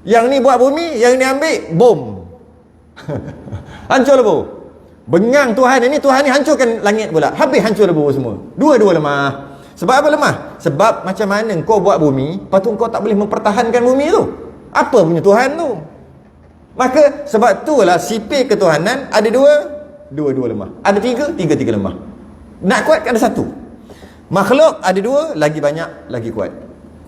Yang ni buat bumi, yang ni ambil bom. Hancur lebu. Bengang Tuhan ni hancurkan langit pula. Habis hancur lebu semua. Dua-dua lemah. Sebab apa lemah? Sebab macam mana kau buat bumi, lepas tu kau tak boleh mempertahankan bumi tu. Apa punya Tuhan tu? Maka sebab itulah sipir ketuhanan ada dua lemah. Ada tiga lemah. Nak kuat ada satu. Makhluk ada dua, lagi banyak, lagi kuat.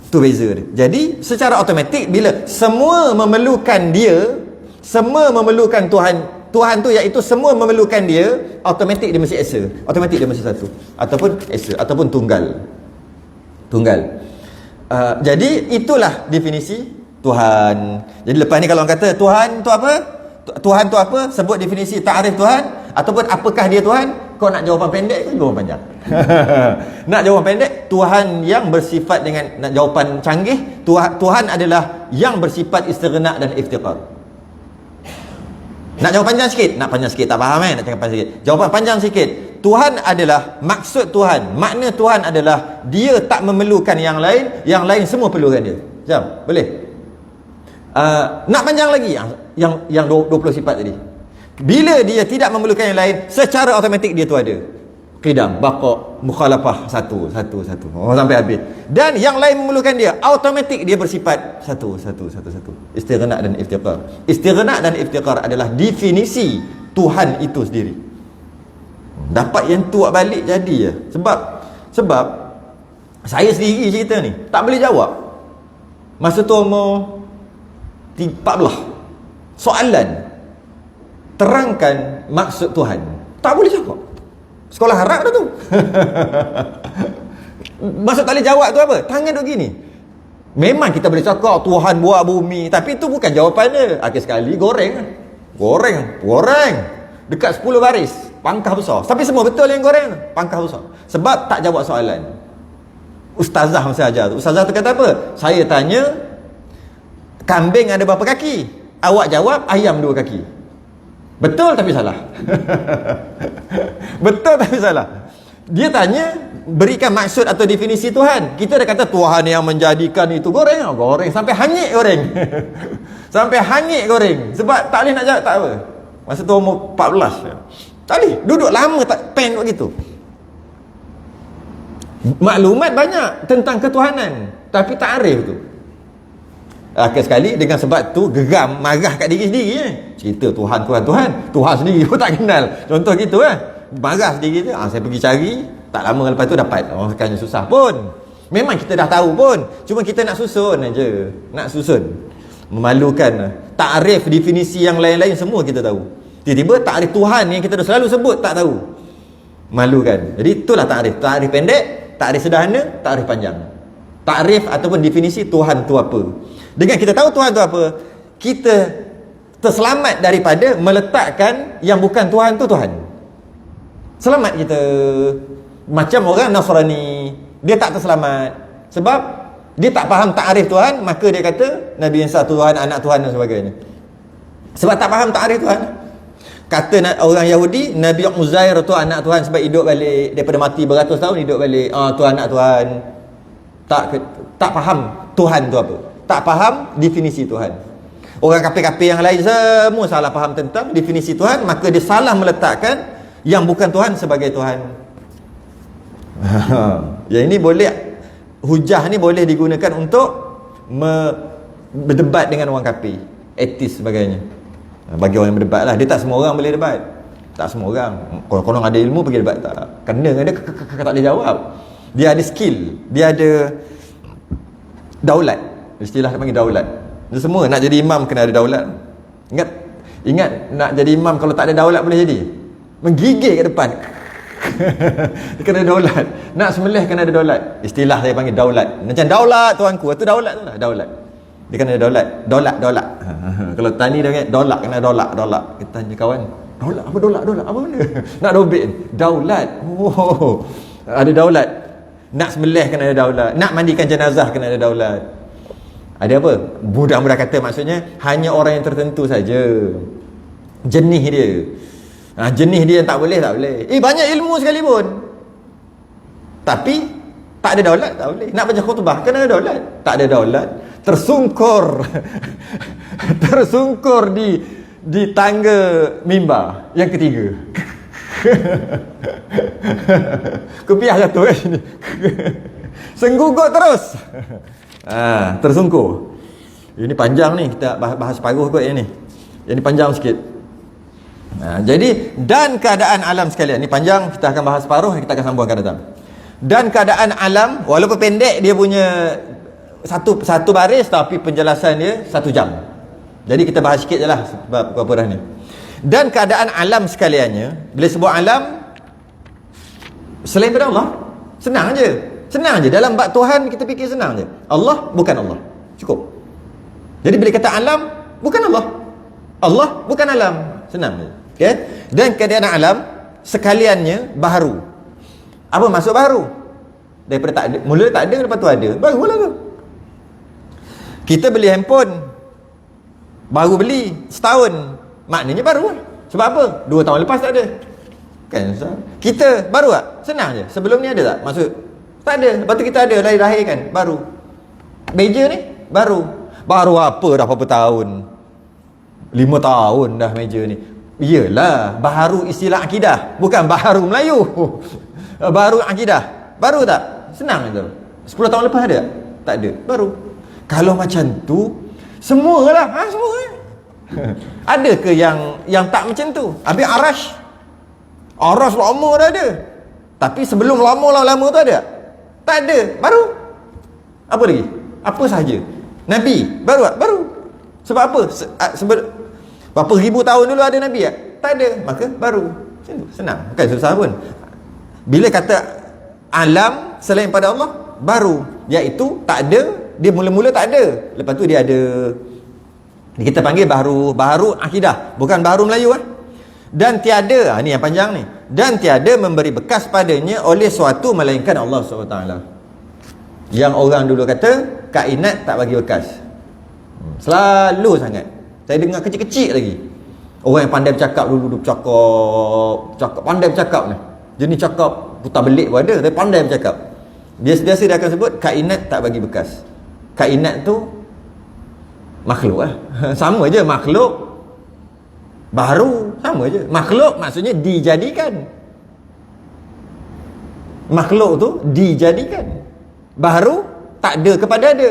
Tu beza dia. Jadi secara automatik bila semua memerlukan dia, semua memerlukan Tuhan tu iaitu semua memerlukan dia, automatik dia mesti esa. Automatik dia mesti satu. Ataupun esa, ataupun tunggal. Jadi itulah definisi Tuhan. Jadi lepas ni kalau orang kata Tuhan tu apa? Tuhan tu apa? Sebut definisi ta'arif Tuhan, ataupun apakah dia Tuhan? Kau nak jawapan pendek ke jawapan panjang? Nak jawapan pendek, Tuhan yang bersifat dengan, nak jawapan canggih, Tuhan adalah yang bersifat istighna dan iftiqar. Nak jawapan panjang sikit? Nak panjang sikit tak faham nak cakap panjang sikit. Jawapan panjang sikit. Tuhan adalah maksud Tuhan. Makna Tuhan adalah dia tak memerlukan yang lain semua perlukan dia. Macam? Boleh? Nak panjang lagi yang 20 sifat tadi. Bila dia tidak memerlukan yang lain, secara automatik dia tu ada. Qidam, baqa', mukhalafah, satu. Sampai habis. Dan yang lain memerlukan dia, automatik dia bersifat satu. Istighna dan iftiqar. Istighna dan iftiqar adalah definisi Tuhan itu sendiri. Dapat yang tu buat balik jadi je. Sebab saya sendiri cerita ni tak boleh jawab. Masa tu umur 14. Soalan terangkan maksud Tuhan, tak boleh jawab. Sekolah harap dah tu. Maksud tak boleh jawab tu apa? Tangan duk gini. Memang kita boleh cakap Tuhan buat bumi, tapi itu bukan jawapan dia. Akhir sekali goreng. Dekat 10 baris, pangkah besar. Tapi semua betul yang goreng, pangkah besar. Sebab tak jawab soalan. Ustazah masa ajar tu, ustazah tu kata apa? Saya tanya, kambing ada berapa kaki? Awak jawab ayam 2 kaki. Betul tapi salah. Betul tapi salah. Dia tanya, berikan maksud atau definisi Tuhan. Kita dah kata Tuhan yang menjadikan itu goreng sampai hanyut goreng. Sampai hanyut goreng. Sebab tak boleh nak jawab, tak apa. Masa tu umur 14. Tak boleh. Duduk lama tak pen begitu. Maklumat banyak tentang ketuhanan, tapi ta'arif tu. Akhir sekali dengan sebab tu geram, marah kat diri sendiri cerita Tuhan sendiri pun tak kenal. Contoh gitu marah sendiri tu. Saya pergi cari, tak lama lepas tu dapat. Kan susah pun. Memang kita dah tahu pun, cuma kita nak susun aja. Memalukan. Takrif definisi yang lain-lain semua kita tahu. Tiba-tiba takrif Tuhan yang kita dah selalu sebut tak tahu. Malukan. Jadi itulah takrif. Takrif pendek, takrif sederhana, takrif panjang. Takrif ataupun definisi Tuhan tu apa. Dengan kita tahu Tuhan tu apa, kita terselamat daripada meletakkan yang bukan Tuhan tu Tuhan. Selamat kita. Macam orang Nasrani, dia tak terselamat sebab dia tak faham takrif Tuhan, maka dia kata Nabi Isa Tuhan, anak Tuhan dan sebagainya. Sebab tak faham takrif Tuhan. Kata orang Yahudi, Nabi Uzair tu anak Tuhan sebab hidup balik daripada mati beratus tahun, hidup balik. Tu anak Tuhan. Tak faham Tuhan tu apa. Tak faham definisi Tuhan. Orang kafir-kafir yang lain semua salah faham tentang definisi Tuhan, maka dia salah meletakkan yang bukan Tuhan sebagai Tuhan. Yang ini boleh, hujah ni boleh digunakan untuk berdebat dengan orang kafir, etis sebagainya. Bagi orang yang berdebat lah. Dia tak semua orang boleh debat. Tak semua orang. Kalau ada ilmu pergi debat tak. Kena dia tak boleh jawab. Dia ada skill, dia ada daulat. Istilah dia panggil daulat. Dia semua nak jadi imam kena ada daulat. Ingat nak jadi imam kalau tak ada daulat boleh jadi. Menggigil kat depan. Dia kena ada daulat. Nak sembelih kena ada daulat. Istilah saya panggil daulat. Macam daulat tuanku, itu daulat tu lah, daulat. Dia kena ada daulat. Kalau tani dia kata daulat, kena daulat. Kita tanya kawan, daulat apa benda? Nak dobek daulat. Ada daulat. Nak sembelih kena ada daulat. Nak mandikan jenazah kena ada daulat. Ada apa? Budak-budak kata maksudnya hanya orang yang tertentu saja. Jenis dia. Jenis dia yang tak boleh. Banyak ilmu sekalipun. Tapi tak ada daulat, tak boleh. Nak baca khutbah kena ada daulat. Tak ada daulat. Tersungkur di tangga mimbar yang ketiga. Kopiah jatuh kat sini. Senggugut terus. Tersungkur. Ini panjang ni, kita bahas paruh kot yang ni. Yang ni panjang sikit. Jadi dan keadaan alam sekalian ni panjang, kita akan bahas paruh, kita akan sambung akan datang. Dan keadaan alam walaupun pendek dia punya satu baris, tapi penjelasan dia 1 jam. Jadi kita bahas sikit je lah sebab apa dah ni. Dan keadaan alam sekaliannya, bila sebut alam selain daripada Allah, senang je dalam bab Tuhan kita fikir senang je. Allah bukan Allah, cukup. Jadi bila kata alam bukan Allah, Allah bukan alam, senang je. Okay? Dan keadaan alam sekaliannya baharu. Apa maksud baharu? Daripada tak ada, mula tak ada, lepas tu ada, barulah tu. Kita beli handphone, baru beli setahun, maknanya baru lah. Sebab apa? 2 tahun lepas tak ada. Kan? Kita baru tak? Senang je. Sebelum ni ada tak? Maksud tak ada. Lepas tu kita ada, lahir kan, baru. Meja ni baru. Baru apa dah berapa tahun? 5 tahun dah meja ni. Iyalah, baharu istilah akidah, bukan baharu Melayu. Baru akidah. Baru tak? Senang je. 10 tahun lepas ada tak? Tak ada. Baru. Kalau macam tu, semualah. Semua. Ada ke yang tak macam tu? Habis Arash lama dah ada. Tapi sebelum lama tu ada? Tak ada. Baru. Apa lagi? Apa sahaja? Nabi baru tak? Baru. Sebab apa? Berapa ribu tahun dulu ada Nabi tak? Tak ada. Maka baru. Senang. Bukan susah pun. Bila kata alam selain pada Allah, baru. Iaitu tak ada. Dia mula-mula tak ada. Lepas tu dia ada. Kita panggil baharu akidah, bukan baharu Melayu Dan tiada, ni yang panjang ni. Dan tiada memberi bekas padanya oleh suatu melainkan Allah SWT. Yang orang dulu kata kainat tak bagi bekas. Selalu sangat. Saya dengar kecil-kecil lagi. Orang yang pandai bercakap dulu cakap pandai bercakap ni. Jenis cakap putar belik pun ada, tapi pandai bercakap. Biasa-biasa dia akan sebut kainat tak bagi bekas. Kainat tu makhluk sama je, makhluk baru sama je. Makhluk maksudnya dijadikan. Makhluk tu dijadikan. Baru tak ada kepada ada.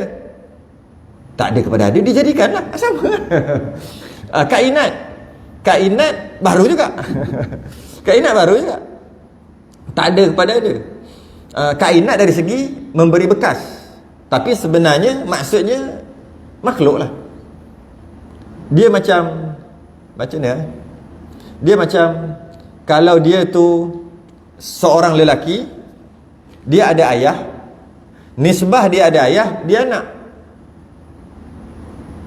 Tak ada kepada ada, dijadikanlah. Sama. Kainat baru juga. Kainat baru juga. Tak ada kepada ada. Kainat dari segi memberi bekas. Tapi sebenarnya maksudnya makhluk lah. Dia macam ni dia macam kalau dia tu seorang lelaki, dia ada ayah, nisbah dia ada ayah, dia anak.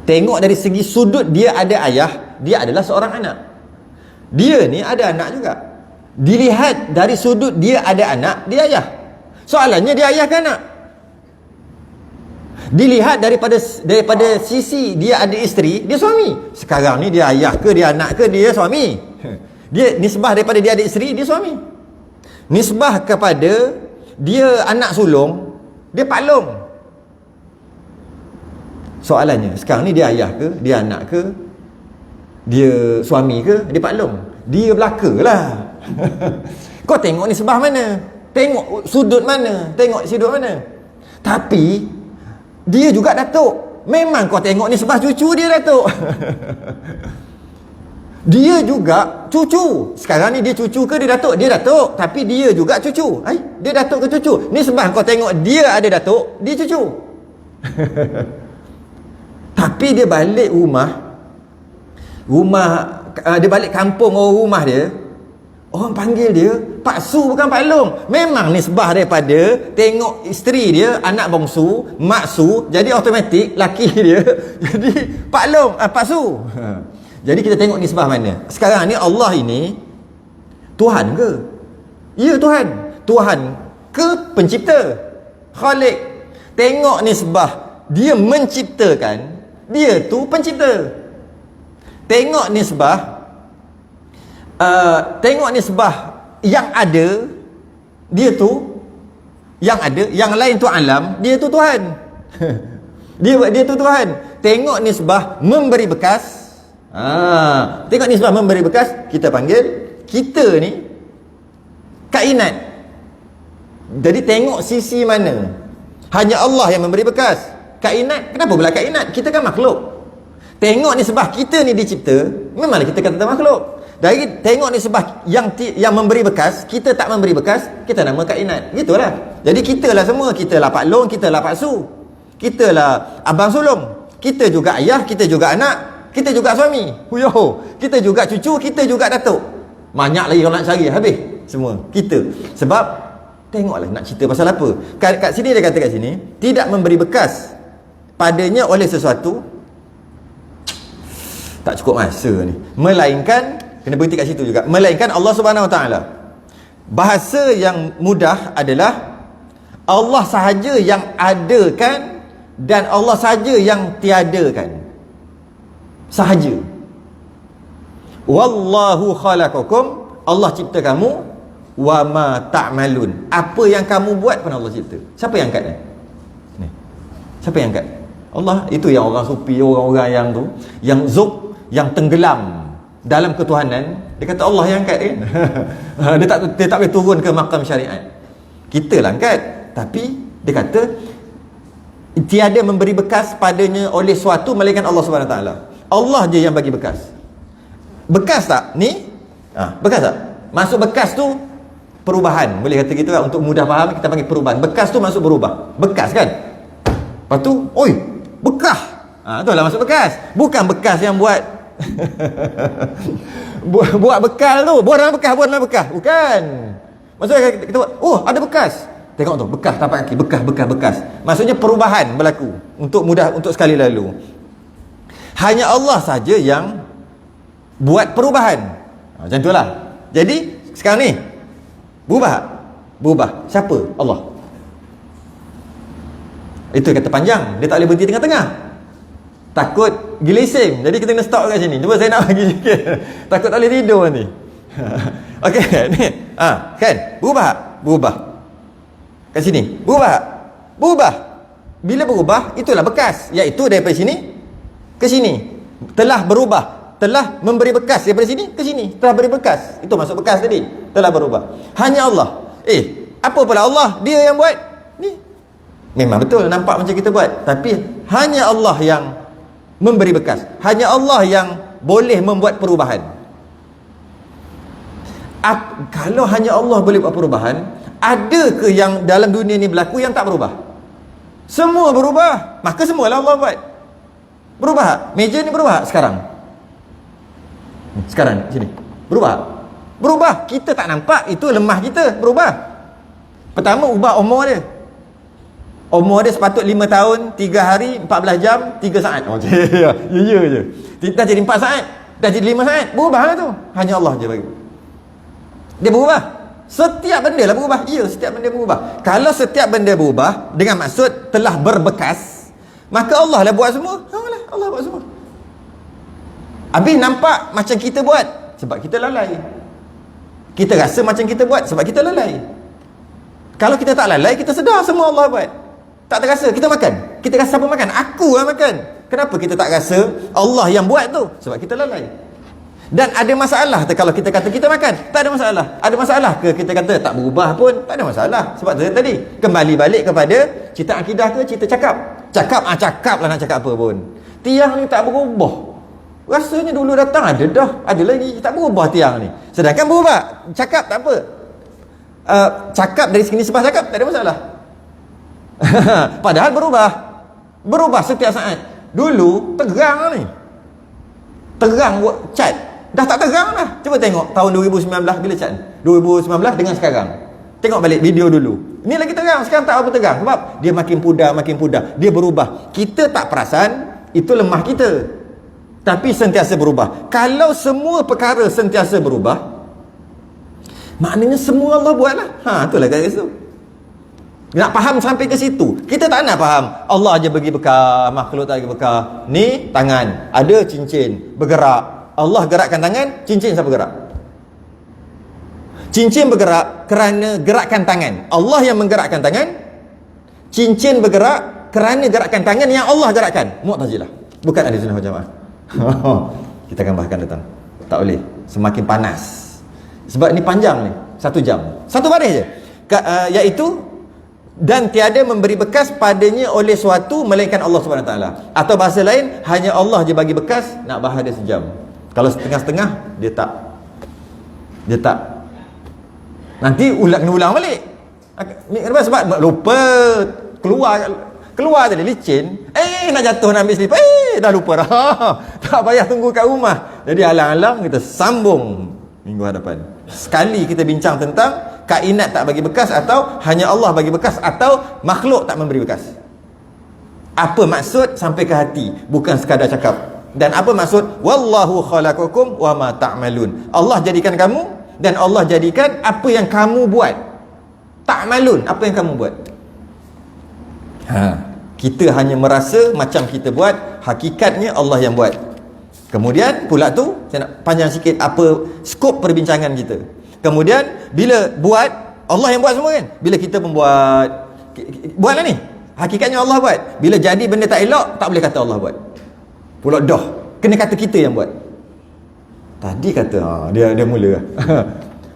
Tengok dari segi sudut dia ada ayah, dia adalah seorang anak. Dia ni ada anak juga. Dilihat dari sudut dia ada anak, dia ayah. Soalannya dia ayah ke anak? Dilihat daripada sisi dia ada isteri, dia suami. Sekarang ni dia ayah ke, dia anak ke, dia suami. Dia nisbah daripada dia ada isteri, dia suami. Nisbah kepada dia anak sulung, dia pak long. Soalannya, sekarang ni dia ayah ke, dia anak ke, dia suami ke, dia pak long? Dia belaka lah. Kau tengok nisbah mana? Tengok sudut mana? Tengok sudut mana? Tapi dia juga datuk. Memang kau tengok ni sebab cucu dia datuk. Dia juga cucu. Sekarang ni dia cucu ke dia datuk? Dia datuk, tapi dia juga cucu. Dia datuk ke cucu? Ni sebab kau tengok dia ada datuk, dia cucu. Tapi dia balik rumah, dia balik kampung orang rumah dia, orang panggil dia Pak Su, bukan Pak Long. Memang nisbah daripada tengok isteri dia, anak bongsu, Mak Su, jadi automatik laki dia jadi Pak Long, Pak Su. Jadi kita tengok nisbah mana. Sekarang ni Allah ini Tuhan ke? Ya, Tuhan. Tuhan ke pencipta? Khalik. Tengok nisbah, dia menciptakan, dia tu pencipta. Tengok nisbah, yang ada, dia tu yang ada, yang lain tu alam, dia tu Tuhan. dia tu Tuhan. Tengok nisbah memberi bekas. Tengok nisbah memberi bekas, kita panggil kita ni kainat. Jadi tengok sisi mana. Hanya Allah yang memberi bekas. Kainat, kenapa pula kainat? Kita kan makhluk. Tengok nisbah kita ni dicipta, memanglah kita kata makhluk. Dari tengok nisbah yang memberi bekas, kita tak memberi bekas, kita nama kainat. Gitulah. Jadi kita lah semua, kita lah Pak Long, kita lah Pak Su. Kita lah abang sulung. Kita juga ayah, kita juga anak, kita juga suami. Huyoh, kita juga cucu, kita juga datuk. Banyak lagi kalau nak cari, habis semua kita. Sebab tengoklah nak cerita pasal apa. Kat sini dia kata kat sini, tidak memberi bekas padanya oleh sesuatu. Tak cukup masa ni. Melainkan, kena berhenti kat situ juga. Melainkan Allah Subhanahu Wa Taala. Bahasa yang mudah adalah Allah sahaja yang adakan dan Allah sahaja yang tiadakan. Sahaja. Wallahu khalaqakum, Allah cipta kamu, wa ma ta'malun. Apa yang kamu buat pun Allah cipta. Siapa yang angkat ni? Siapa yang angkat? Allah. Itu yang orang sufi, orang-orang yang tu, yang zuk, yang tenggelam dalam ketuhanan, dia kata Allah yang angkat kan. dia tak boleh turun ke makam syariat. Kita lah angkat. Tapi dia kata tiada memberi bekas padanya oleh suatu melainkan Allah Subhanahu Wa Taala. Allah je yang bagi bekas. Bekas tak? Ni? Bekas tak? Masuk bekas tu perubahan. Boleh kata gitu lah. Untuk mudah faham kita panggil perubahan. Bekas tu masuk berubah. Bekas kan? Lepas tu, oi, bekah. Itulah masuk bekas. Bukan bekas yang buat buat bekal tu. Buat dalam bekas. Bukan. Maksudnya kita buat, oh ada bekas. Tengok tu, bekas tapak kaki, bekas. Maksudnya perubahan berlaku. Untuk mudah, untuk sekali lalu. Hanya Allah saja yang buat perubahan. Macam itulah. Jadi sekarang ni berubah. Siapa? Allah. Itu kata panjang. Dia tak boleh berhenti tengah-tengah. Takut gilising. Jadi kita kena stop kat sini. Cuba saya nak bagi sikit. Takut tak boleh tidur ni. Okey, ni. Kan? Berubah. Kat sini. Berubah. Bila berubah, itulah bekas. Iaitu daripada sini ke sini. Telah berubah. Telah memberi bekas daripada sini ke sini. Telah beri bekas. Itu masuk bekas tadi. Telah berubah. Hanya Allah. Apa pula Allah? Dia yang buat. Ni. Memang betul nampak macam kita buat. Tapi hanya Allah yang memberi bekas. Hanya Allah yang boleh membuat perubahan. Kalau hanya Allah boleh buat perubahan, ada ke yang dalam dunia ni berlaku yang tak berubah? Semua berubah. Maka semualah Allah buat. Berubah. Meja ni berubah sekarang. Sini. Berubah. Kita tak nampak. Itu lemah kita. Berubah. Pertama, ubah umur dia. Umur dia sepatut 5 tahun, 3 hari, 14 jam, 3 saat. Ya je. Dah jadi 4 saat. Dah jadi 5 saat. Berubahlah tu. Hanya Allah je bagi. Dia berubah. Setiap benda lah berubah. Ya, setiap benda berubah. Kalau setiap benda berubah dengan maksud telah berbekas, maka Allah lah buat semua. Allah buat semua. Habis nampak macam kita buat sebab kita lalai. Kita rasa macam kita buat sebab kita lalai. Kalau kita tak lalai, kita sedar semua Allah buat. Tak terasa. Kita makan. Kita rasa apa makan? Aku lah makan. Kenapa kita tak rasa Allah yang buat tu? Sebab kita lalai. Dan ada masalah kalau kita kata kita makan? Tak ada masalah. Ada masalah ke kita kata tak berubah pun? Tak ada masalah. Sebab tadi kembali balik kepada cerita akidah ke cerita cakap? Cakap lah nak cakap apa pun. Tiang ni tak berubah. Rasanya dulu datang ada dah. Ada lagi. Tak berubah tiang ni. Sedangkan berubah. Cakap tak apa. Cakap dari segi nisbah cakap tak ada masalah. Padahal berubah setiap saat. Dulu terang ni, terang buat cat, dah tak terang lah. Cuba tengok tahun 2019 bila cat 2019 dengan sekarang. Tengok balik video dulu. Ni lagi terang, sekarang tak apa terang. Sebab dia makin pudar. Dia berubah. Kita tak perasan, itu lemah kita. Tapi sentiasa berubah. Kalau semua perkara sentiasa berubah, maknanya semua Allah buatlah. Itulah kata tu. Nak faham sampai ke situ. Kita tak nak faham Allah aja bagi bekal, makhluk tak bagi bekal. Ni tangan, ada cincin bergerak. Allah gerakkan tangan, cincin siapa gerak? Cincin bergerak kerana gerakkan tangan. Allah yang menggerakkan tangan. Cincin bergerak kerana gerakkan tangan yang Allah gerakkan. Mu'tazilah. Bukan ahli sunnah wal jamaah. Kita akan bahaskan datang. Tak boleh. Semakin panas. Sebab ni panjang ni. 1 jam. 1 baris je. Iaitu dan tiada memberi bekas padanya oleh suatu melainkan Allah Subhanahu Taala. Atau bahasa lain, hanya Allah je bagi bekas, nak bahar dia sejam. Kalau setengah-setengah, dia tak. Nanti kena ulang balik. Sebab lupa keluar tadi licin. Nak jatuh nak ambil slipper. Dah lupa dah. Tak payah tunggu kat rumah. Jadi alang-alang kita sambung minggu hadapan. Sekali kita bincang tentang kainat tak bagi bekas, atau hanya Allah bagi bekas, atau makhluk tak memberi bekas. Apa maksud sampai ke hati, bukan sekadar cakap. Dan apa maksud wallahu khalaqakum wa ma ta'malun. Allah jadikan kamu dan Allah jadikan apa yang kamu buat. Ta'malun, apa yang kamu buat. Kita hanya merasa macam kita buat, hakikatnya Allah yang buat. Kemudian pula tu saya nak panjang sikit apa skop perbincangan kita. Kemudian bila buat, Allah yang buat semua kan. Bila kita membuat, buatlah ni, hakikatnya Allah buat. Bila jadi benda tak elok, tak boleh kata Allah buat. Pula dah, kena kata kita yang buat. Tadi kata dia mula.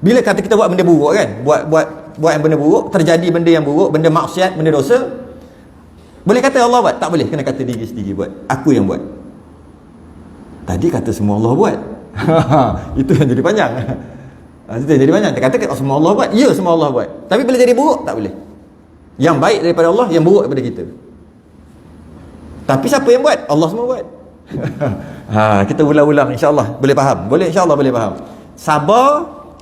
Bila kata kita buat benda buruk kan, buat yang benda buruk, terjadi benda yang buruk, benda maksiat, benda dosa, boleh kata Allah buat? Tak boleh, kena kata diri sendiri buat. Aku yang buat. Tadi kata semua Allah buat. Itu yang jadi panjang. Itu yang jadi panjang. Dia kata semua Allah buat. Ya, semua Allah buat. Tapi bila jadi buruk, tak boleh. Yang baik daripada Allah, yang buruk daripada kita. Tapi siapa yang buat? Allah semua buat. Kita ulang-ulang, insya-Allah boleh faham. Boleh, insya-Allah boleh faham. Sabar,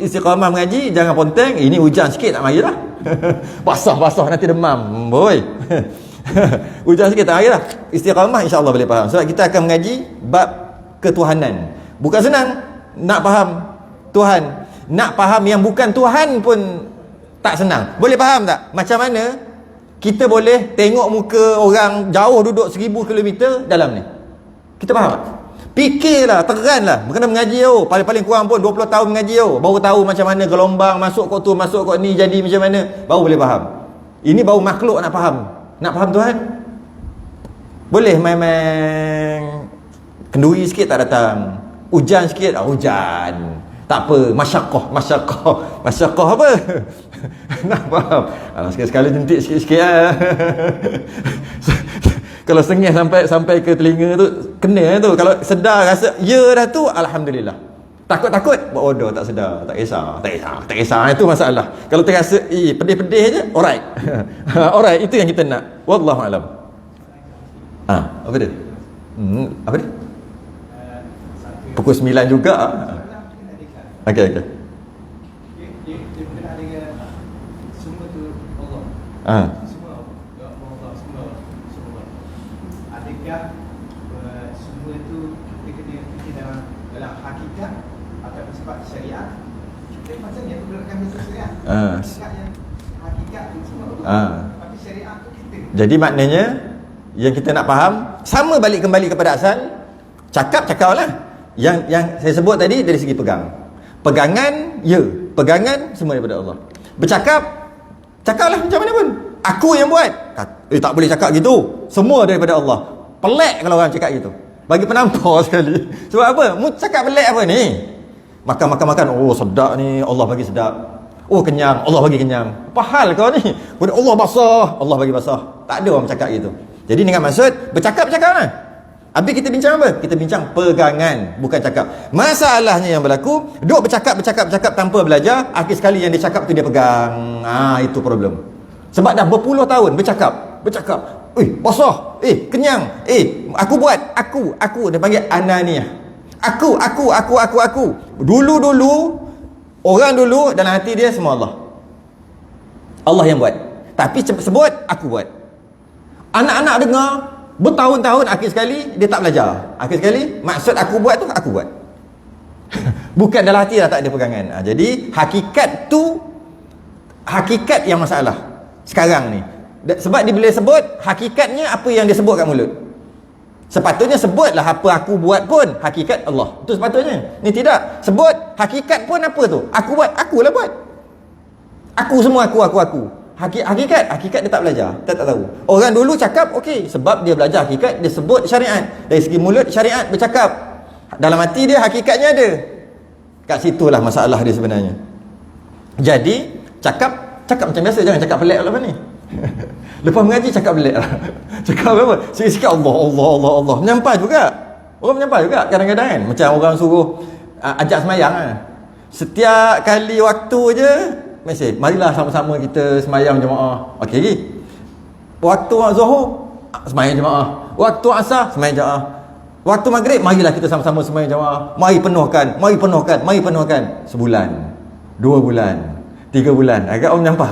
istiqamah mengaji, jangan ponteng. Ini hujan sikit tak marilah. Basah nanti demam. Boy. Hujan sikit tak marilah. Istiqamah insya-Allah boleh faham. Sebab kita akan mengaji bab ketuhanan. Bukan senang nak faham Tuhan. Nak faham yang bukan Tuhan pun tak senang. Boleh faham tak? Macam mana kita boleh tengok muka orang jauh duduk 1000 km dalam ni? Kita faham tak? Fikirlah, teranlah. Kena mengaji paling kurang pun 20 tahun mengaji baru tahu macam mana gelombang masuk kok tu, masuk kok ni, jadi macam mana, baru boleh faham. Ini baru makhluk nak faham. Nak faham Tuhan? Boleh main-main kenduri sikit tak datang. Hujan sikit, hujan. Tak apa, masyaqqah apa? Nak faham? Sekali-sekali jentik sikit-sikit lah. Kalau sengih sampai ke telinga tu, kena tu. Kalau sedar rasa ya dah tu, alhamdulillah. Takut bodoh, tak sedar, tak kisah. Itu masalah. Kalau terasa pedih-pedih je, alright. Alright, itu yang kita nak. Wallahu alam. Apa dia? Apa dia? Pukul 9 juga. Okey. Dia kena ada semua tu Allah. Semua Allah, semua. Adakah semua tu kita kena fikir dalam hakikat atau sebab syariat? Kita macamnya tu berdasarkan bahasa syariat. Hakikat tu semua Allah. Tapi syariat tu kita. Jadi maknanya yang kita nak faham, sama balik kembali kepada asal. Cakap-cakaplah. Yang saya sebut tadi dari segi pegangan, pegangan semua daripada Allah. Cakaplah macam mana pun. Aku yang buat. Tak boleh cakap gitu. Semua daripada Allah. Pelik kalau orang cakap gitu. Bagi penampar sekali. Sebab apa? Mu cakap pelik apa ni? Makan. Oh sedap ni, Allah bagi sedap. Oh kenyang, Allah bagi kenyang. Apa hal kau ni? Allah basah, Allah bagi basah. Tak ada orang cakap gitu. Jadi dengan maksud bercakap-cakaplah. Habis kita bincang apa? Kita bincang pegangan, bukan cakap. Masalahnya yang berlaku, duk bercakap tanpa belajar, akhir sekali yang dia cakap tu dia pegang. Itu problem. Sebab dah berpuluh tahun bercakap. Basah. Kenyang. Aku buat. Aku. Dia panggil ananiah. Aku. Dulu, orang dulu dalam hati dia semua Allah. Allah yang buat. Tapi sebut, aku buat. Anak-anak dengar, bertahun-tahun, akhir sekali dia tak belajar. Akhir sekali maksud aku buat tu, aku buat. Bukan dalam hati dah tak ada pegangan. Jadi hakikat tu, hakikat yang masalah sekarang ni. Sebab dia bila sebut, hakikatnya apa yang dia sebut kat mulut. Sepatutnya sebutlah apa aku buat pun hakikat Allah. Itu sepatutnya. Ni tidak. Sebut hakikat pun apa tu? Aku buat, akulah buat. Aku semua aku. Hakikat dia tak belajar, tak tahu. Orang dulu cakap okey, sebab dia belajar hakikat, dia sebut syariat. Dari segi mulut syariat bercakap. Dalam hati dia hakikatnya ada. Kat situlah masalah dia sebenarnya. Jadi cakap macam biasa, jangan cakap pelik lepas ni. Lepas mengaji cakap pelik lah. Cakap apa? Sikit-sikit Allah. Menyampah juga. Orang menyampah juga kadang-kadang kan. Macam orang suruh ajak semayang kan. Setiap kali waktu je mesej, marilah sama-sama kita semayang jemaah. Okey lagi. Waktu Zuhur semayang jemaah. Waktu Asar semayang jemaah. Waktu Maghrib marilah kita sama-sama semayang jemaah. Mari penuhkan. Sebulan, 2 bulan, 3 bulan. Agak orang menyampah.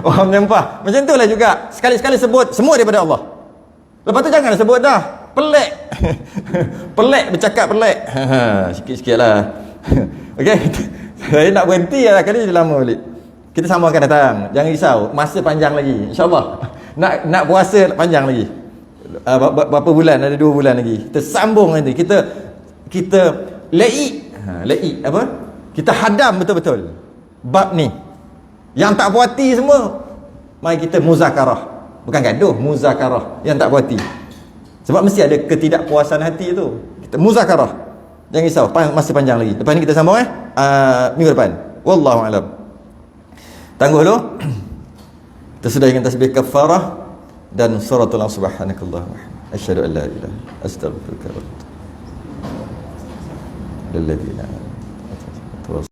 Orang menyampah. Macam itulah juga. Sekali-sekali sebut semua daripada Allah. Lepas tu jangan sebut dah pelik. Pelik, bercakap pelik. Sikit-sikit lah. Okey. Saya nak berhenti lah, kali dia lama balik. Kita sama akan datang. Jangan risau, masa panjang lagi. InsyaAllah. Nak puasa panjang lagi. Berapa bulan? Ada 2 bulan lagi. Kita sambung nanti. Kita laik apa? Kita hadam betul-betul bab ni. Yang tak puas hati semua, mari kita muzakarah. Bukan gaduh, muzakarah. Yang tak puas hati. Sebab mesti ada ketidakpuasan hati tu. Kita muzakarah. Jangan risau, masih panjang lagi. Lepas ni kita sambung minggu depan. Wallahu a'lam. Tangguh dulu. Kita sudah dengan tasbih kafarah dan suratul subhanakallah. Asyhadu an la ilaha illa astaghfiruka wa atubu ilaik.